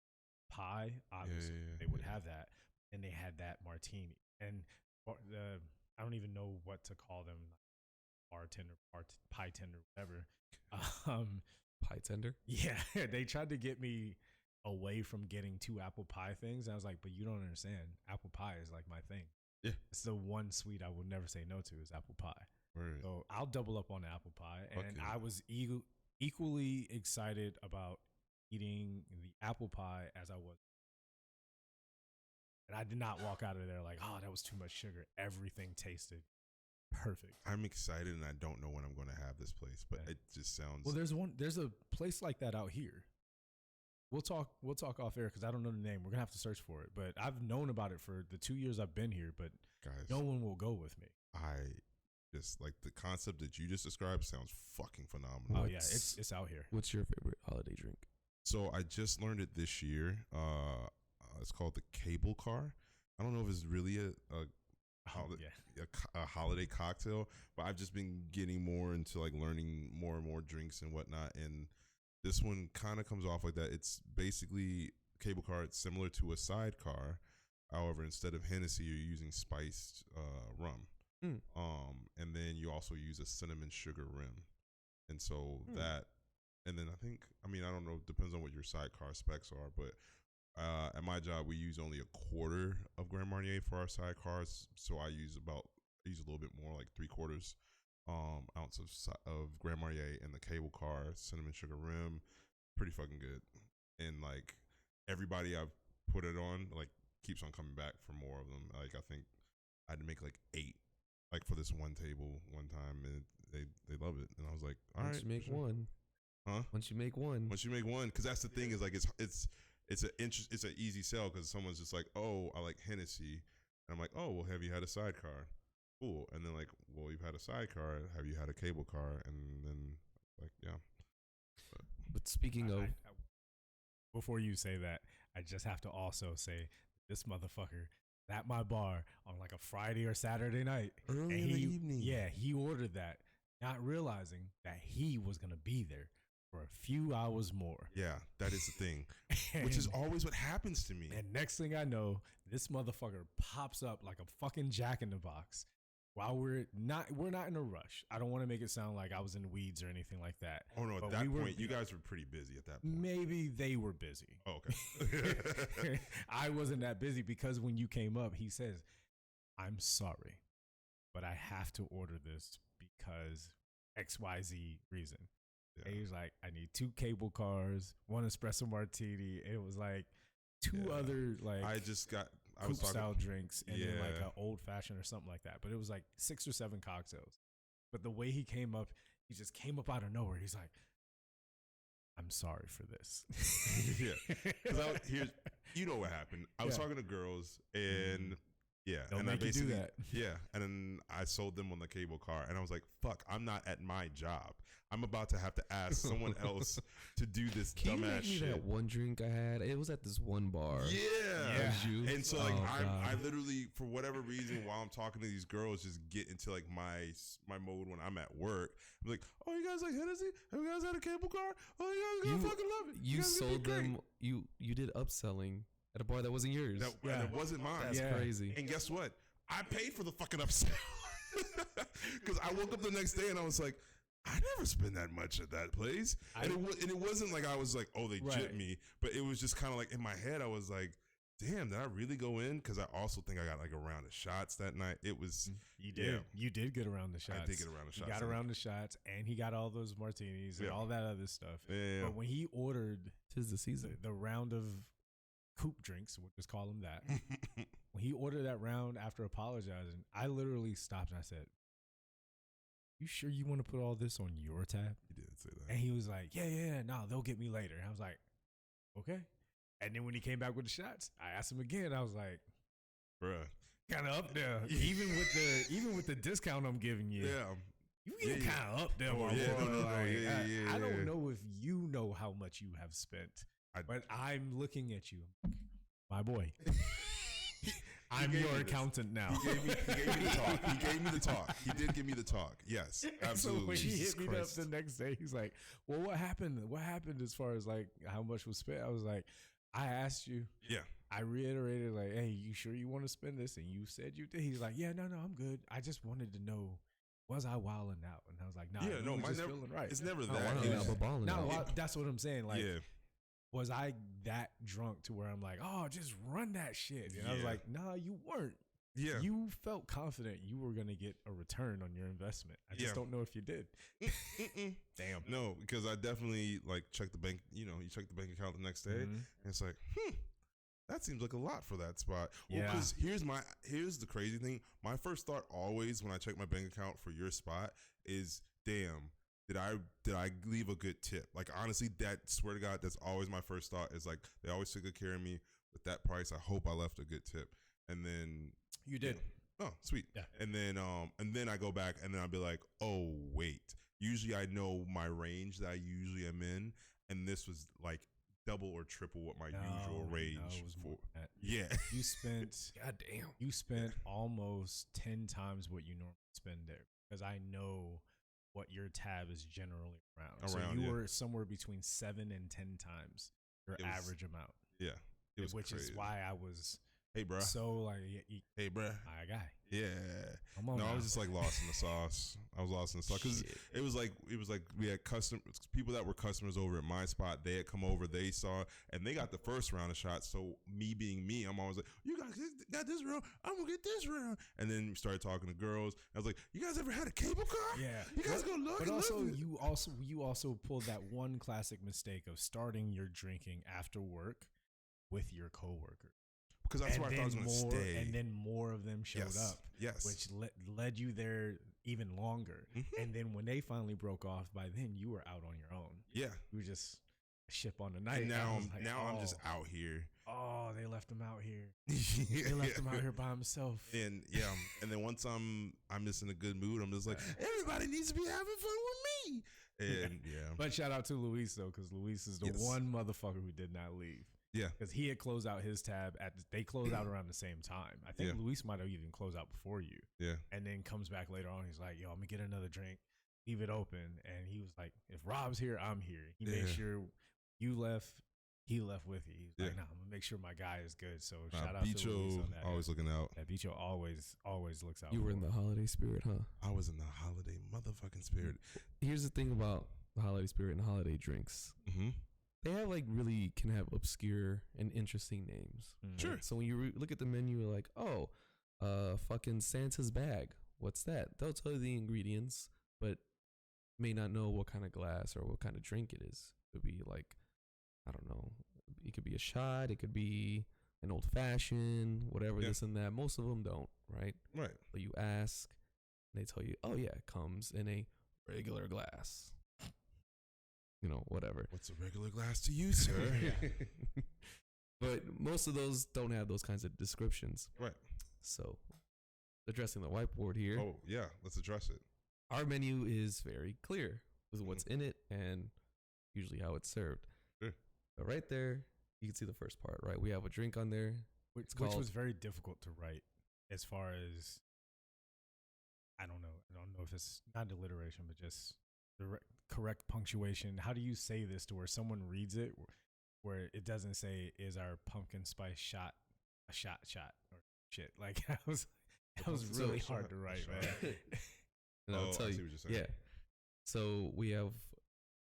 pie. Obviously, they would have that, and they had that martini. And I don't even know what to call them, bartender, pie tender, whatever. Pie tender. Yeah, they tried to get me away from getting 2 apple pie things. I was like, but you don't understand. Apple pie is like my thing. Yeah, it's the one sweet I would never say no to is apple pie. Right. So I'll double up on the apple pie, and I was equally excited about eating the apple pie as I was. And I did not walk out of there like, oh, that was too much sugar. Everything tasted perfect. I'm excited, and I don't know when I'm going to have this place, but it just sounds. Well, there's a place like that out here. We'll talk off air because I don't know the name. We're gonna have to search for it. But I've known about it for the 2 years I've been here, but guys, no one will go with me. I just like the concept that you just described sounds fucking phenomenal. Oh yeah, it's out here. What's your favorite holiday drink? So I just learned it this year. It's called the cable car. I don't know if it's really a holiday cocktail, but I've just been getting more into like learning more and more drinks and whatnot, and this one kind of comes off like that. It's basically cable car. It's similar to a sidecar. However, instead of Hennessy, you're using spiced rum. And then you also use a cinnamon sugar rim. And so that, and then I don't know, depends on what your sidecar specs are, but at my job, we use only a quarter of Grand Marnier for our sidecars. So I use a little bit more, like 3/4 ounce of Grand Marnier in the cable car, cinnamon sugar rim, pretty fucking good. And like everybody I've put it on, like keeps on coming back for more of them. Like I think I had to make like 8, like for this one table one time, and they love it. And I was like, all right, once you make one, huh? Once you make one, because that's the thing is like it's an easy sell because someone's just like, oh, I like Hennessy, and I'm like, oh, well, have you had a sidecar? Cool. And then like, well, you've had a sidecar. Have you had a cable car? And then like, yeah. But speaking of, before you say that, I just have to also say this motherfucker at my bar on like a Friday or Saturday night, early in the evening. Yeah, he ordered that, not realizing that he was gonna be there for a few hours more. Yeah, that is the thing, which is always what happens to me. And next thing I know, this motherfucker pops up like a fucking Jack in the Box. While we're not in a rush. I don't want to make it sound like I was in the weeds or anything like that. Oh no, at that point, you guys were pretty busy at that point. Maybe they were busy. Oh, okay. I wasn't that busy because when you came up, he says, I'm sorry, but I have to order this because XYZ reason. Yeah. And he was like, I need 2 cable cars, 1 espresso martini. And it was like 2 other like I was style drinks and then like an old fashioned or something like that. But it was like 6 or 7 cocktails. But the way he came up, he just came up out of nowhere. He's like, I'm sorry for this. Yeah. Because you know what happened. I was talking to girls and Don't and make I basically you do that. Yeah. And then I sold them on the cable car and I was like, fuck, I'm not at my job. I'm about to have to ask someone else to do this Can dumbass you make me shit. that one drink I had? It was at this one bar. Yeah. And so like I literally, for whatever reason, while I'm talking to these girls, just get into like my mode when I'm at work. I'm like, oh, you guys like Hennessy? Have you guys had a cable car? Oh, you guys gonna fucking love it. You sold them. You did upselling at a bar that wasn't yours. That wasn't mine. That's crazy. And guess what? I paid for the fucking upsell because I woke up the next day and I was like, I never spend that much at that place. And it wasn't like I was like, oh, they gypped me. But it was just kind of like in my head, I was like, damn, did I really go in? Because I also think I got like a round of shots that night. It was You did. Yeah. You did get around the shots. I did get around the shots. He got around the shots, and he got all those martinis and all that other stuff. Yeah. But when he ordered, 'tis the season, the round of coupe drinks, we'll just call them that. When he ordered that round after apologizing, I literally stopped and I said, you sure you want to put all this on your tab? He did say that. And he was like, yeah, no, they'll get me later. And I was like, okay. And then when he came back with the shots, I asked him again. I was like, bruh, kind of up there. even with the discount I'm giving you. Yeah. You get kind of up there, no, I don't know if you know how much you have spent, but I'm looking at you. My boy. I'm your accountant now. He gave me the talk. He gave me the talk. He did give me the talk. Yes, absolutely. So when he Jesus hit me up Christ. the next day, he's like, "Well, what happened? What happened as far as like how much was spent?" I was like, "I asked you. Yeah. I reiterated like, hey, you sure you want to spend this?" And you said you did. He's like, "Yeah, no, I'm good. I just wanted to know, was I wilding out?" And I was like, "Nah, Yeah, no, just never, feeling right." it's never Oh, that. wilding It out, was- but balling No, out. that's what I'm saying. Like, yeah. was I that drunk to where I'm like, "Oh, just run that shit"? And I was Yeah. like, "Nah, you weren't. Yeah. You felt confident you were gonna get a return on your investment. I just Yeah. don't know if you did." Damn. No, because I definitely like checked the bank. You check the bank account the next day, Mhm. and it's like, that seems like a lot for that spot. Well, Yeah. because here's the crazy thing. My first thought always when I check my bank account for your spot is, damn, did I leave a good tip? Like honestly, swear to God, that's always my first thought. Is like they always took good care of me with that price. I hope I left a good tip, and then You did. oh, sweet. Yeah. And then I go back and then I'll be like, oh wait. Usually I know my range that I usually am in, and this was like double or triple what my usual range it was more for. than that. Yeah. You spent God damn. you spent almost 10 times what you normally spend there, because I know what your tab is generally around. So you yeah. were somewhere between 7 and 10 times your It was average amount, Yeah. It was which crazy. is why I was Hey, bruh. so like, Hey, bruh. my guy. Yeah. Come on No, now. I was just like lost in the sauce. I was lost in the sauce because Shit. it was like we had people that were customers over at my spot. They had come over, they saw, and they got the first round of shots. So me being me, I'm always like, "You guys got this round, I'm gonna get this round." And then we started talking to girls. I was like, "You guys ever had a cable car? Yeah. You guys go look." But and also, look. you also pulled that one classic mistake of starting your drinking after work with your coworker. because that's where I thought I was gonna stay. And then more of them showed Yes. up, Yes. which led you there even longer. Mhm. And then when they finally broke off, by then you were out on your own. Yeah. You were just a ship on the night. And I now was like, I'm just out here. Oh, they left him out here. They left him out here by himself. And yeah, and then once I'm just in a good mood, I'm just like, everybody needs to be having fun with me. And yeah. But shout out to Luis though, because Luis is the Yes. one motherfucker who did not leave. Yeah. Because he had closed out his tab they closed out around the same time. I think Yeah. Luis might have even closed out before you. Yeah. And then comes back later on. He's like, "Yo, I'm gonna get another drink, leave it open." And he was like, "If Rob's here, I'm here." He made Yeah. sure you left. He left with you. He's like, Yeah. "Nah, I'm gonna make sure my guy is good." So shout out to Luis Bicho on that. always looking out. Yeah, Bicho always looks out. You were in for the him. holiday spirit, huh? I was in the holiday motherfucking spirit. Here's the thing about the holiday spirit and holiday drinks. Mm-hmm. They have like really can have obscure and interesting names. Mhm. Sure. So when you look at the menu, you're like, oh, fucking Santa's bag. What's that? They'll tell you the ingredients, but may not know what kind of glass or what kind of drink it is. It could be like, I don't know. It could be a shot. It could be an old fashioned, whatever, Yeah. this and that. Most of them don't, right? Right. So you ask, and they tell you, oh yeah, it comes in a regular glass. You know, whatever. What's a regular glass to you, sir? But most of those don't have those kinds of descriptions. Right. So, addressing the whiteboard here, Oh yeah, let's address it. our menu is very clear with what's in it and usually how it's served. Sure. But right there, you can see the first part, right? We have a drink on there. which called- was very difficult to write as far as I don't know if it's not alliteration, but just the correct punctuation. How do you say this to where someone reads it where it doesn't say "is our pumpkin spice shot a shot or shit"? Like that was really So- hard to write, shot. man. And I'll Oh, tell I you. see what you're saying. Yeah. So, we have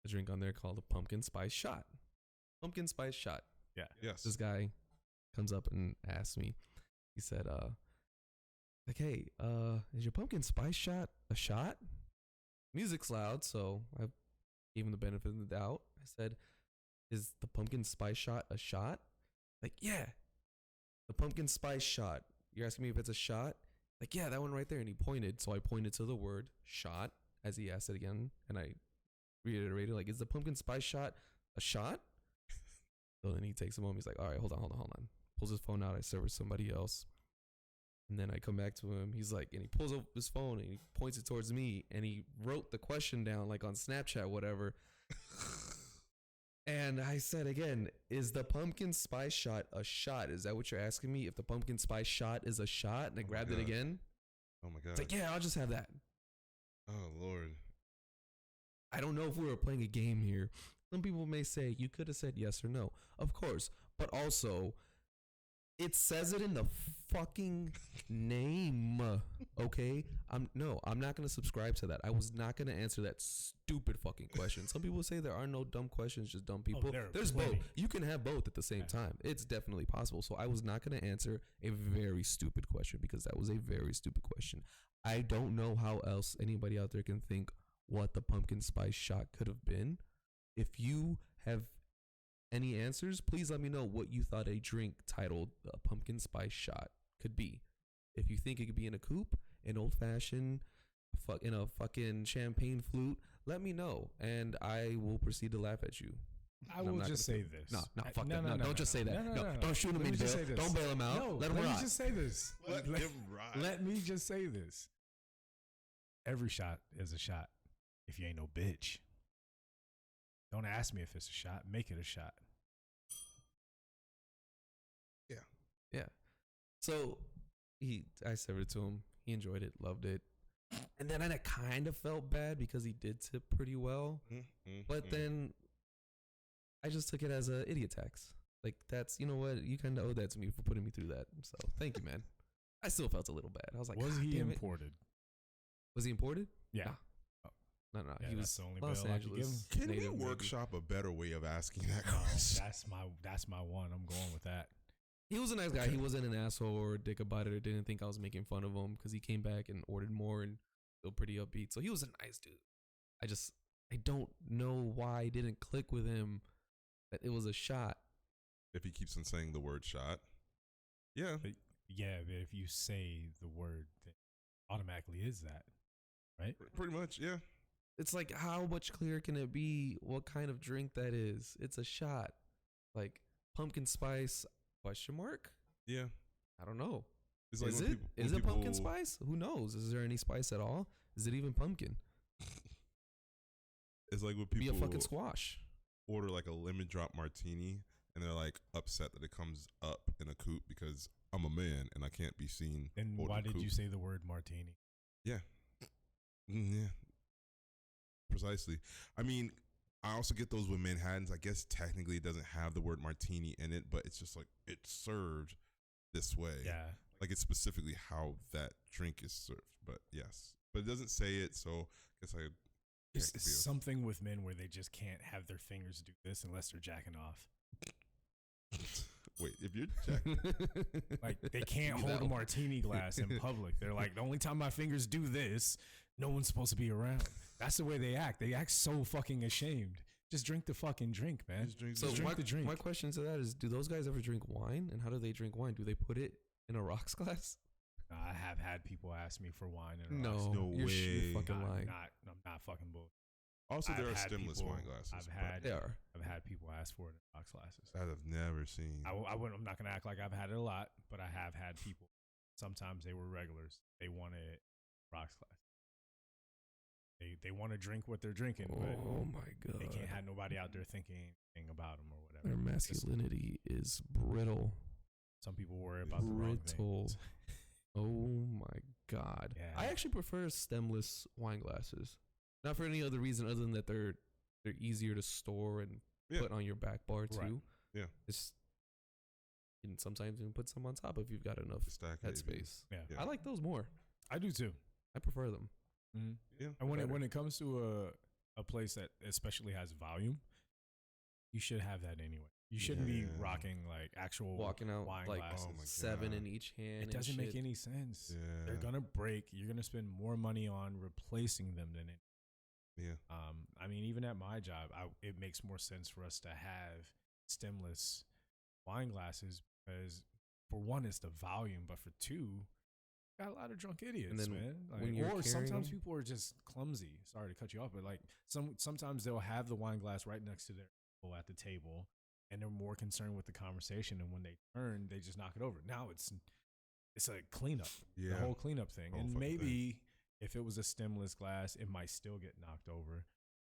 a drink on there called a pumpkin spice shot. Pumpkin spice shot. Yes. This guy comes up and asks me, he said, like, hey, is your pumpkin spice shot a shot? Music's loud, so I gave him the benefit of the doubt. I said, is the pumpkin spice shot a shot? Like, yeah, the pumpkin spice shot. You're asking me if it's a shot? Like, yeah, that one right there. And he pointed, so I pointed to the word shot as he asked it again, and I reiterated, like, is the pumpkin spice shot a shot? So then he takes a moment. He's like, all right, hold on. Pulls his phone out. I serve somebody else. And then I come back to him. He's like, and he pulls up his phone and he points it towards me. And he wrote the question down like on Snapchat, whatever. And I said again, is the pumpkin spice shot a shot? Is that what you're asking me? If the pumpkin spice shot is a shot, and I grabbed it again. Oh my god! It's like, yeah, I'll just have that. Oh Lord. I don't know if we were playing a game here. Some people may say you could have said yes or no. Of course. But also, it says it in the fucking name. Okay? I'm not going to subscribe to that. I was not going to answer that stupid fucking question. Some people say there are no dumb questions, just dumb people. There's both. You can have both at the same time. It's definitely possible. So I was not going to answer a very stupid question because that was a very stupid question. I don't know how else anybody out there can think what the pumpkin spice shot could have been. If you have any answers, please let me know what you thought a drink titled a pumpkin spice shot could be. If you think it could be in a coupe, an old fashioned, in a fucking champagne flute, let me know, and I will proceed to laugh at you. I will just say this. No, fuck that. No, don't just say that. No, don't shoot him in bail. Don't bail him out. No, let him ride. Let me just say this. Let him ride. Let me just say this. Every shot is a shot. If you ain't no bitch. Don't ask me if it's a shot. Make it a shot. Yeah. So I served it to him. He enjoyed it, loved it. And then I kind of felt bad because he did tip pretty well. But then I just took it as a idiot tax. Like, that's, you know what? You kind of owe that to me for putting me through that. So thank you, man. I still felt a little bad. I was like, was he imported? Was he imported? Yeah. Nah. No. Yeah, he was the only Los Angeles. Can we native, workshop a better way of asking that No, question? that's my one. I'm going with that. He was a nice guy. He wasn't an asshole or a dick about it or didn't think I was making fun of him because he came back and ordered more and feel pretty upbeat. So he was a nice dude. I don't know why I didn't click with him that it was a shot. If he keeps on saying the word shot. Yeah. But if you say the word, it automatically is that, right? Pretty much, yeah. It's like, how much clearer can it be what kind of drink that is? It's a shot. Like, pumpkin spice, question mark? Yeah. I don't know. It's like Is it pumpkin spice? Who knows? Is there any spice at all? Is it even pumpkin? It's like when people be a fucking squash. Order like a lemon drop martini and they're like upset that it comes up in a coupe because I'm a man and I can't be seen. And why did you say the word martini? Yeah. Yeah. Precisely. I mean, I also get those with Manhattans. I guess technically it doesn't have the word martini in it, but it's just like it's served this way. Yeah. Like it's specifically how that drink is served. But yes. But it doesn't say it, so I guess It's something with men where they just can't have their fingers do this unless they're jacking off. Wait, if you're jacking, like they can't hold a martini glass in public. They're like, the only time my fingers do this, no one's supposed to be around. That's the way they act. They act so fucking ashamed. Just drink the fucking drink, man. Just drink the drink. My question to that is, do those guys ever drink wine? And how do they drink wine? Do they put it in a rocks glass? I have had people ask me for wine in a no, rocks. No way. You're fucking lying. I'm not fucking bull. Also, there are stemless wine glasses. I've had people ask for it in rocks glasses. That I've never seen. I'm not gonna act like I've had it a lot, but I have had people. Sometimes they were regulars. They wanted rocks glass. They want to drink what they're drinking, but oh my god, they can't have nobody out there thinking anything about them or whatever. Their masculinity is brittle. Some people worry about the wrong things. Oh my god. Yeah. I actually prefer stemless wine glasses. Not for any other reason other than that they're easier to store and put on your back bar too. Right. Yeah. It's, and sometimes you can put some on top if you've got enough headspace. Yeah. I like those more. I do too. I prefer them. Mm-hmm. Yeah. And when it comes to a place that especially has volume, you should have that anyway. You shouldn't be rocking like actual walking out wine like glasses. 7 in each hand. It doesn't make any sense. Yeah. They're gonna break. You're gonna spend more money on replacing them than it. Yeah. I mean, even at my job, it makes more sense for us to have stemless wine glasses because for one, it's the volume, but for two, got a lot of drunk idiots, and then man. Like, or sometimes people are just clumsy. Sorry to cut you off, but like sometimes they'll have the wine glass right next to their elbow at the table, and they're more concerned with the conversation. And when they turn, they just knock it over. Now it's a cleanup, the whole cleanup thing. And maybe if it was a stemless glass, it might still get knocked over.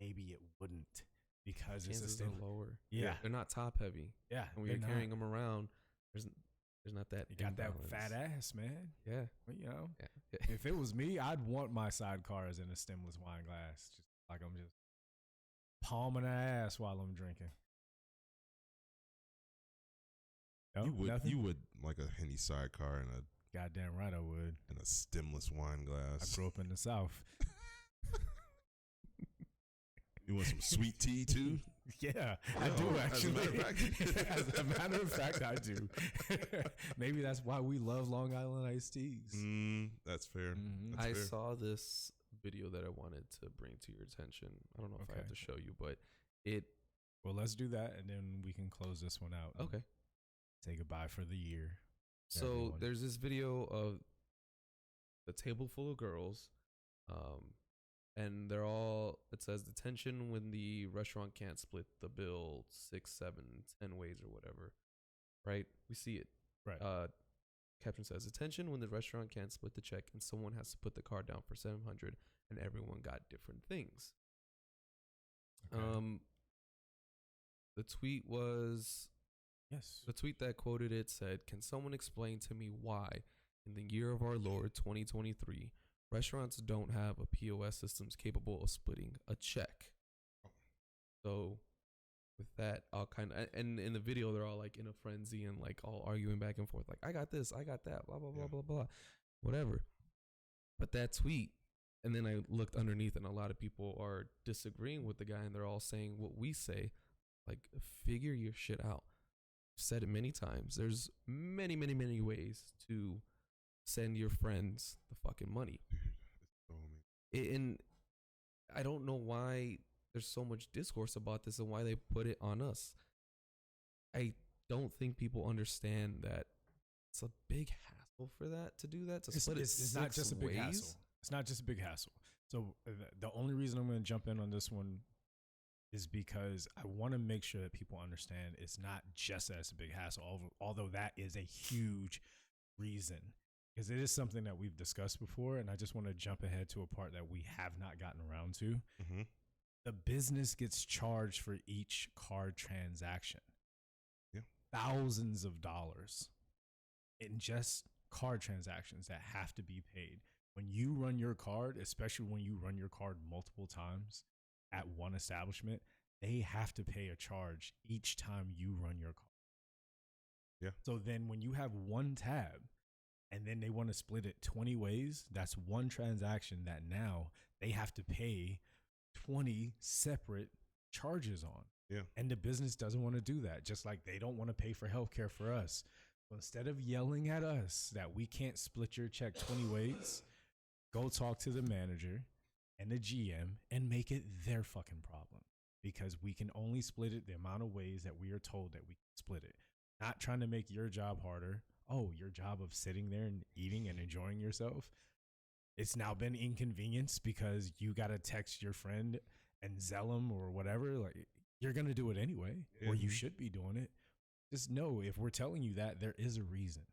Maybe it wouldn't. because Chances it's a are stimulus. lower. Yeah. They're not top heavy. Yeah. And when you're carrying them around, there's not that. You got imbalance. that fat ass, man. Yeah. Well, you know, Yeah. if it was me, I'd want my sidecar as in a stemless wine glass. Just like I'm just palming that ass while I'm drinking. No, you would like a Henny sidecar and a goddamn right I would. And a stemless wine glass. I grew up in the South. You want some sweet tea too? Yeah, I do actually. As a matter of fact, I do. Maybe that's why we love Long Island iced teas. That's fair. Mm-hmm. I saw this video that I wanted to bring to your attention. I don't know if I have to show you, but it. Well, let's do that, and then we can close this one out. Okay. Say goodbye for the year. So everyone. There's this video of the table full of girls, and they're all. It says detention when the restaurant can't split the bill 6, 7, 10 ways or whatever. Right? We see it. Right. Caption says attention when the restaurant can't split the check and someone has to put the card down for $700 and everyone got different things. Okay. The tweet was the tweet that quoted it said, "Can someone explain to me why in the year of our Lord 2023 restaurants don't have a POS systems capable of splitting a check?" So with that, I'll kind of, and in the video, they're all like in a frenzy and like all arguing back and forth, like, I got this, I got that, blah, blah, blah, blah, blah, whatever. But that tweet, and then I looked underneath and a lot of people are disagreeing with the guy and they're all saying what we say, like, figure your shit out. I've said it many times. There's many, many, many ways to send your friends the fucking money. And I don't know why there's so much discourse about this and why they put it on us. I don't think people understand that it's a big hassle for that to do that. To split it's not just a big hassle. It's not just a big hassle. So the only reason I'm going to jump in on this one is because I want to make sure that people understand it's not just that it's a big hassle, although that is a huge reason. Because it is something that we've discussed before, and I just want to jump ahead to a part that we have not gotten around to. Mm-hmm. The business gets charged for each card transaction. Yeah. Thousands of dollars in just card transactions that have to be paid. When you run your card, especially when you run your card multiple times at one establishment, they have to pay a charge each time you run your card. Yeah. So then when you have one tab and then they want to split it 20 ways, that's one transaction that now they have to pay 20 separate charges on. Yeah. And the business doesn't want to do that, just like they don't want to pay for healthcare for us. So instead of yelling at us that we can't split your check 20 ways, go talk to the manager and the GM and make it their fucking problem, because we can only split it the amount of ways that we are told that we can split it. Not trying to make your job harder. Oh, your job of sitting there and eating and enjoying yourself, it's now been inconvenienced because you got to text your friend and zell them or whatever. Like, you're going to do it anyway, or you should be doing it. Just know if we're telling you that, there is a reason.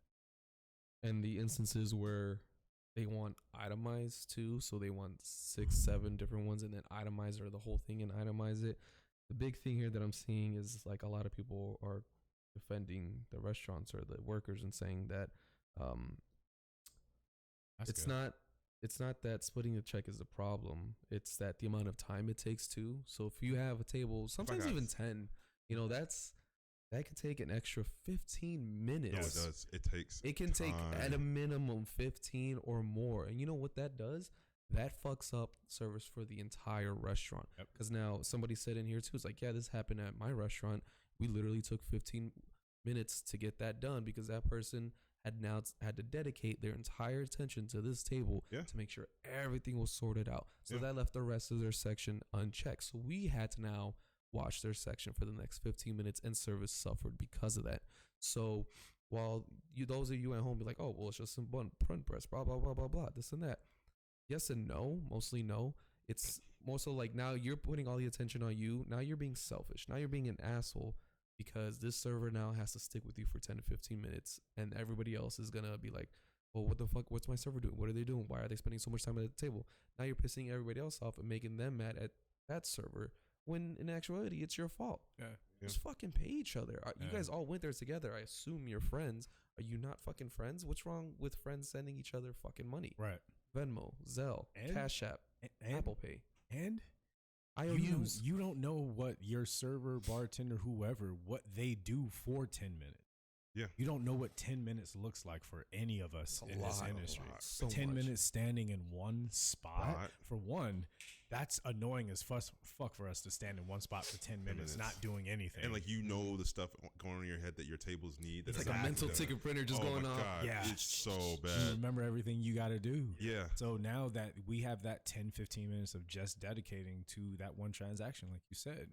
And the instances where they want itemized too, so they want 6, 7 different ones and then itemize or the whole thing and itemize it. The big thing here that I'm seeing is like a lot of people are defending the restaurants or the workers and saying that it's not that splitting the check is the problem. It's that the amount of time it takes too. So if you have a table, sometimes even 10, that could take an extra 15 minutes. No, it does. It can take at a minimum 15 or more. And you know what that does? That fucks up service for the entire restaurant. Because now somebody said in here too, it's like, yeah, this happened at my restaurant. We literally took 15 minutes to get that done because that person had to dedicate their entire attention to this table to make sure everything was sorted out. So that left the rest of their section unchecked. So we had to now watch their section for the next 15 minutes and service suffered because of that. So while those of you at home be like, oh, well, it's just some print press, blah, blah, blah, blah, blah, this and that. Yes and no, mostly no. It's more so like now you're putting all the attention on you. Now you're being selfish. Now you're being an asshole because this server now has to stick with you for 10 to 15 minutes and everybody else is going to be like, well, what the fuck? What's my server doing? What are they doing? Why are they spending so much time at the table? Now you're pissing everybody else off and making them mad at that server when in actuality it's your fault. Yeah. Just fucking pay each other. You Yeah. guys all went there together. I assume you're friends. Are you not fucking friends? What's wrong with friends sending each other fucking money? Right. Venmo, Zelle, And- Cash App, And, Apple Pay, and IOUs. you don't know what your server, bartender, whoever, what they do for 10 minutes. Yeah. You don't know what 10 minutes looks like for any of us It's a in this lot, a industry. lot. So 10 much. minutes standing in one spot. Right. For one, that's annoying as fuck for us to stand in one spot for 10 minutes, not doing anything. And like the stuff going on in your head that your tables need. It's like a mental ticket printer just going my on. God, Yeah. it's so you bad. remember everything you got to do. Yeah. So now that we have that 10, 15 minutes of just dedicating to that one transaction, like you said,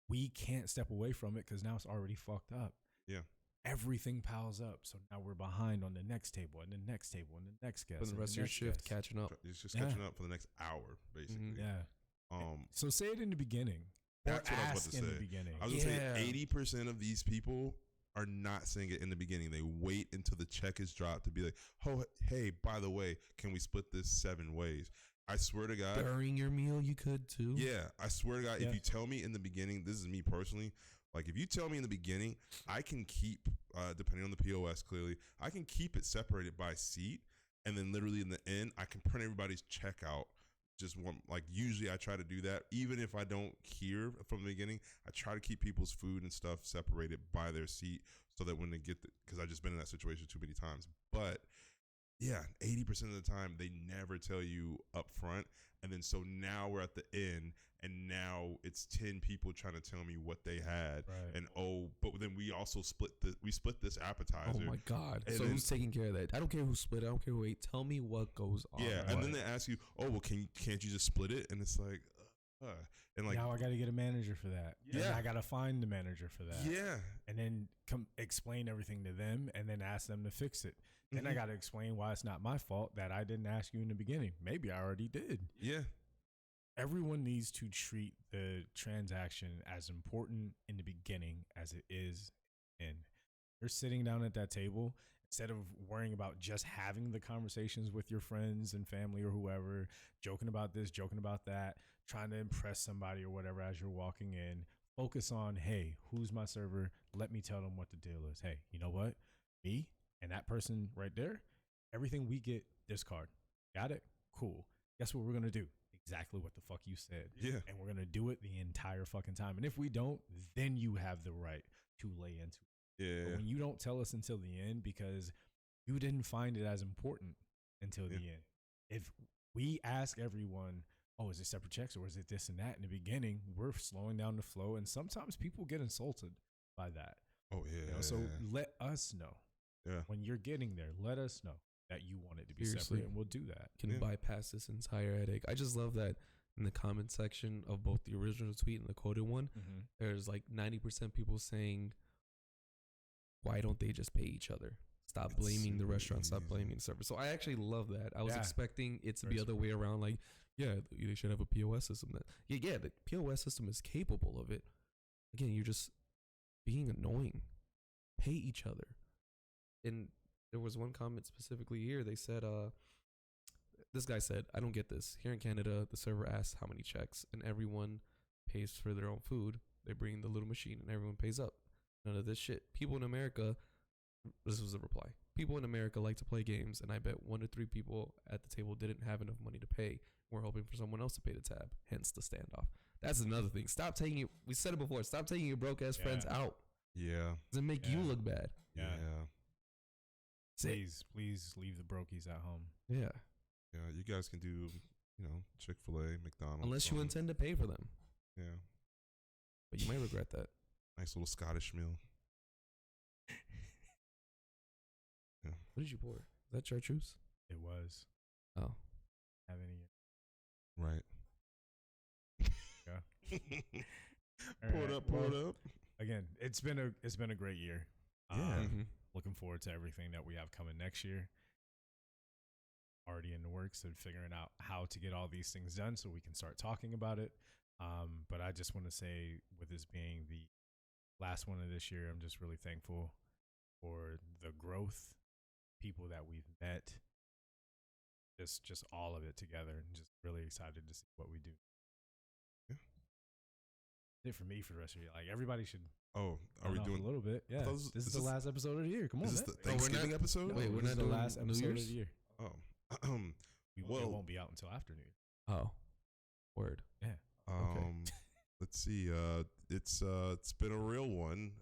we can't step away from it because now it's already fucked up. Yeah. Everything piles up. So now we're behind on the next table and the next table and the next guest. For the and rest of your next shift guest. catching up. It's just Yeah. catching up for the next hour, basically. Yeah. Um, So say it in the beginning. That's or what I was about ask to in say. the beginning. I was gonna Yeah. say 80% of these people are not saying it in the beginning. They wait until the check is dropped to be like, "Oh, hey, by the way, can we split this 7 ways?" I swear to God. During your meal, you could too. Yeah, I swear to God, Yeah. if you tell me in the beginning, this is me personally. Like, if you tell me in the beginning, I can keep, depending on the POS, clearly, I can keep it separated by seat, and then literally in the end, I can print everybody's check out. Just one, like, usually I try to do that, even if I don't hear from the beginning. I try to keep people's food and stuff separated by their seat, so that when they get, because I've just been in that situation too many times. But yeah, 80% of the time they never tell you up front, and then so now we're at the end, and now it's 10 people trying to tell me what they had, Right. and but then we also split this appetizer. Oh my God. And So then- who's taking care of that? I don't care who split it. I don't care who ate. Tell me what goes on. Yeah, Right. and then they ask you, "Oh, well, can't you just split it?" And it's like, and like, now I got to get a manager for that. Yeah. And I got to find the manager for that. yeah, And then come explain everything to them and then ask them to fix it. Then I Mhm. got to explain why it's not my fault that I didn't ask you in the beginning. Maybe I already did. yeah, Everyone needs to treat the transaction as important in the beginning as it is in. You're sitting down at that table, instead of worrying about just having the conversations with your friends and family or whoever, joking about this, joking about that, trying to impress somebody or whatever as you're walking in, focus on, hey, who's my server? Let me tell them what the deal is. Hey, you know what? Me and that person right there, everything we get, this card. Got it? Cool. Guess what we're going to do? Exactly what the fuck you said. yeah, And we're going to do it the entire fucking time. And if we don't, then you have the right to lay into it. yeah, But when you don't tell us until the end because you didn't find it as important until the end. If we ask everyone, oh, is it separate checks or is it this and that in the beginning, we're slowing down the flow. And sometimes people get insulted by that. Oh yeah. You know? So let us know. Yeah. When you're getting there, let us know that you want it to be Seriously. separate and we'll do that. Can Yeah. bypass this entire headache. I just love that in the comment section of both the original tweet and the quoted one, Mm-hmm. there's like 90% people saying, why don't they just pay each other? Stop It's blaming the super restaurant. Stop easy. blaming the server. So I actually love that. I was Yeah. expecting it to be Very other way around. Like, yeah, they should have a POS system. That yeah, the POS system is capable of it. Again, you're just being annoying. Pay each other. And there was one comment specifically here. They said, this guy said, I don't get this. Here in Canada, the server asks how many checks, and everyone pays for their own food. They bring the little machine, and everyone pays up. None of this shit. People in America, this was the reply. People in America like to play games, and I bet 1 to 3 people at the table didn't have enough money to pay. We're hoping for someone else to pay the tab, hence the standoff. That's another thing. Stop taking it. We said it before. Stop taking your broke ass friends out. Yeah. Doesn't make you Yeah. look bad. Yeah. Yeah. Please leave the brokies at home. Yeah. Yeah. You guys can do, Chick-fil-A, McDonald's. Unless you intend to pay for them. Yeah. But you might regret that. Nice little Scottish meal. Yeah. What did you pour? Is that chartreuse? It was. Oh. Have any? Right. Yeah. Pour it up, pour it up. Again, it's been a great year. Yeah. Looking forward to everything that we have coming next year. Already in the works of figuring out how to get all these things done so we can start talking about it. But I just want to say, with this being the last one of this year, I'm just really thankful for the growth, people that we've met, just all of it together, and just really excited to see what we do. it for me for the rest of the year. Like everybody should. Oh, are we doing a little bit? Yeah, this is the last episode of the year. Come on, is this man. the Thanksgiving episode? Wait, we're this not is the doing last New episode Year's? of the year. Oh, It well, won't be out until after New Year. Oh, word. Yeah. let's see. It's been a real one.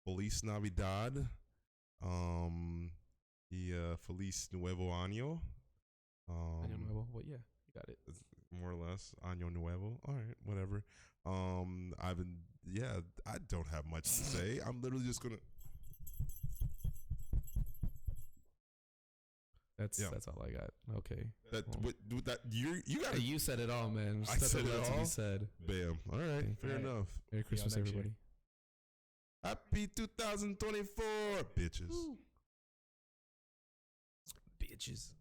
Feliz Navidad. Feliz Nuevo Año. Año Nuevo. What? Yeah, you got it. More or less. Año Nuevo. All right, whatever. I don't have much to say. I'm literally just gonna. That's all I got. Okay. You got. You said it all, man. I said it all? You said. Bam. All right. Okay. Fair enough. Merry Christmas, next everybody. Happy 2024, bitches. Bitches.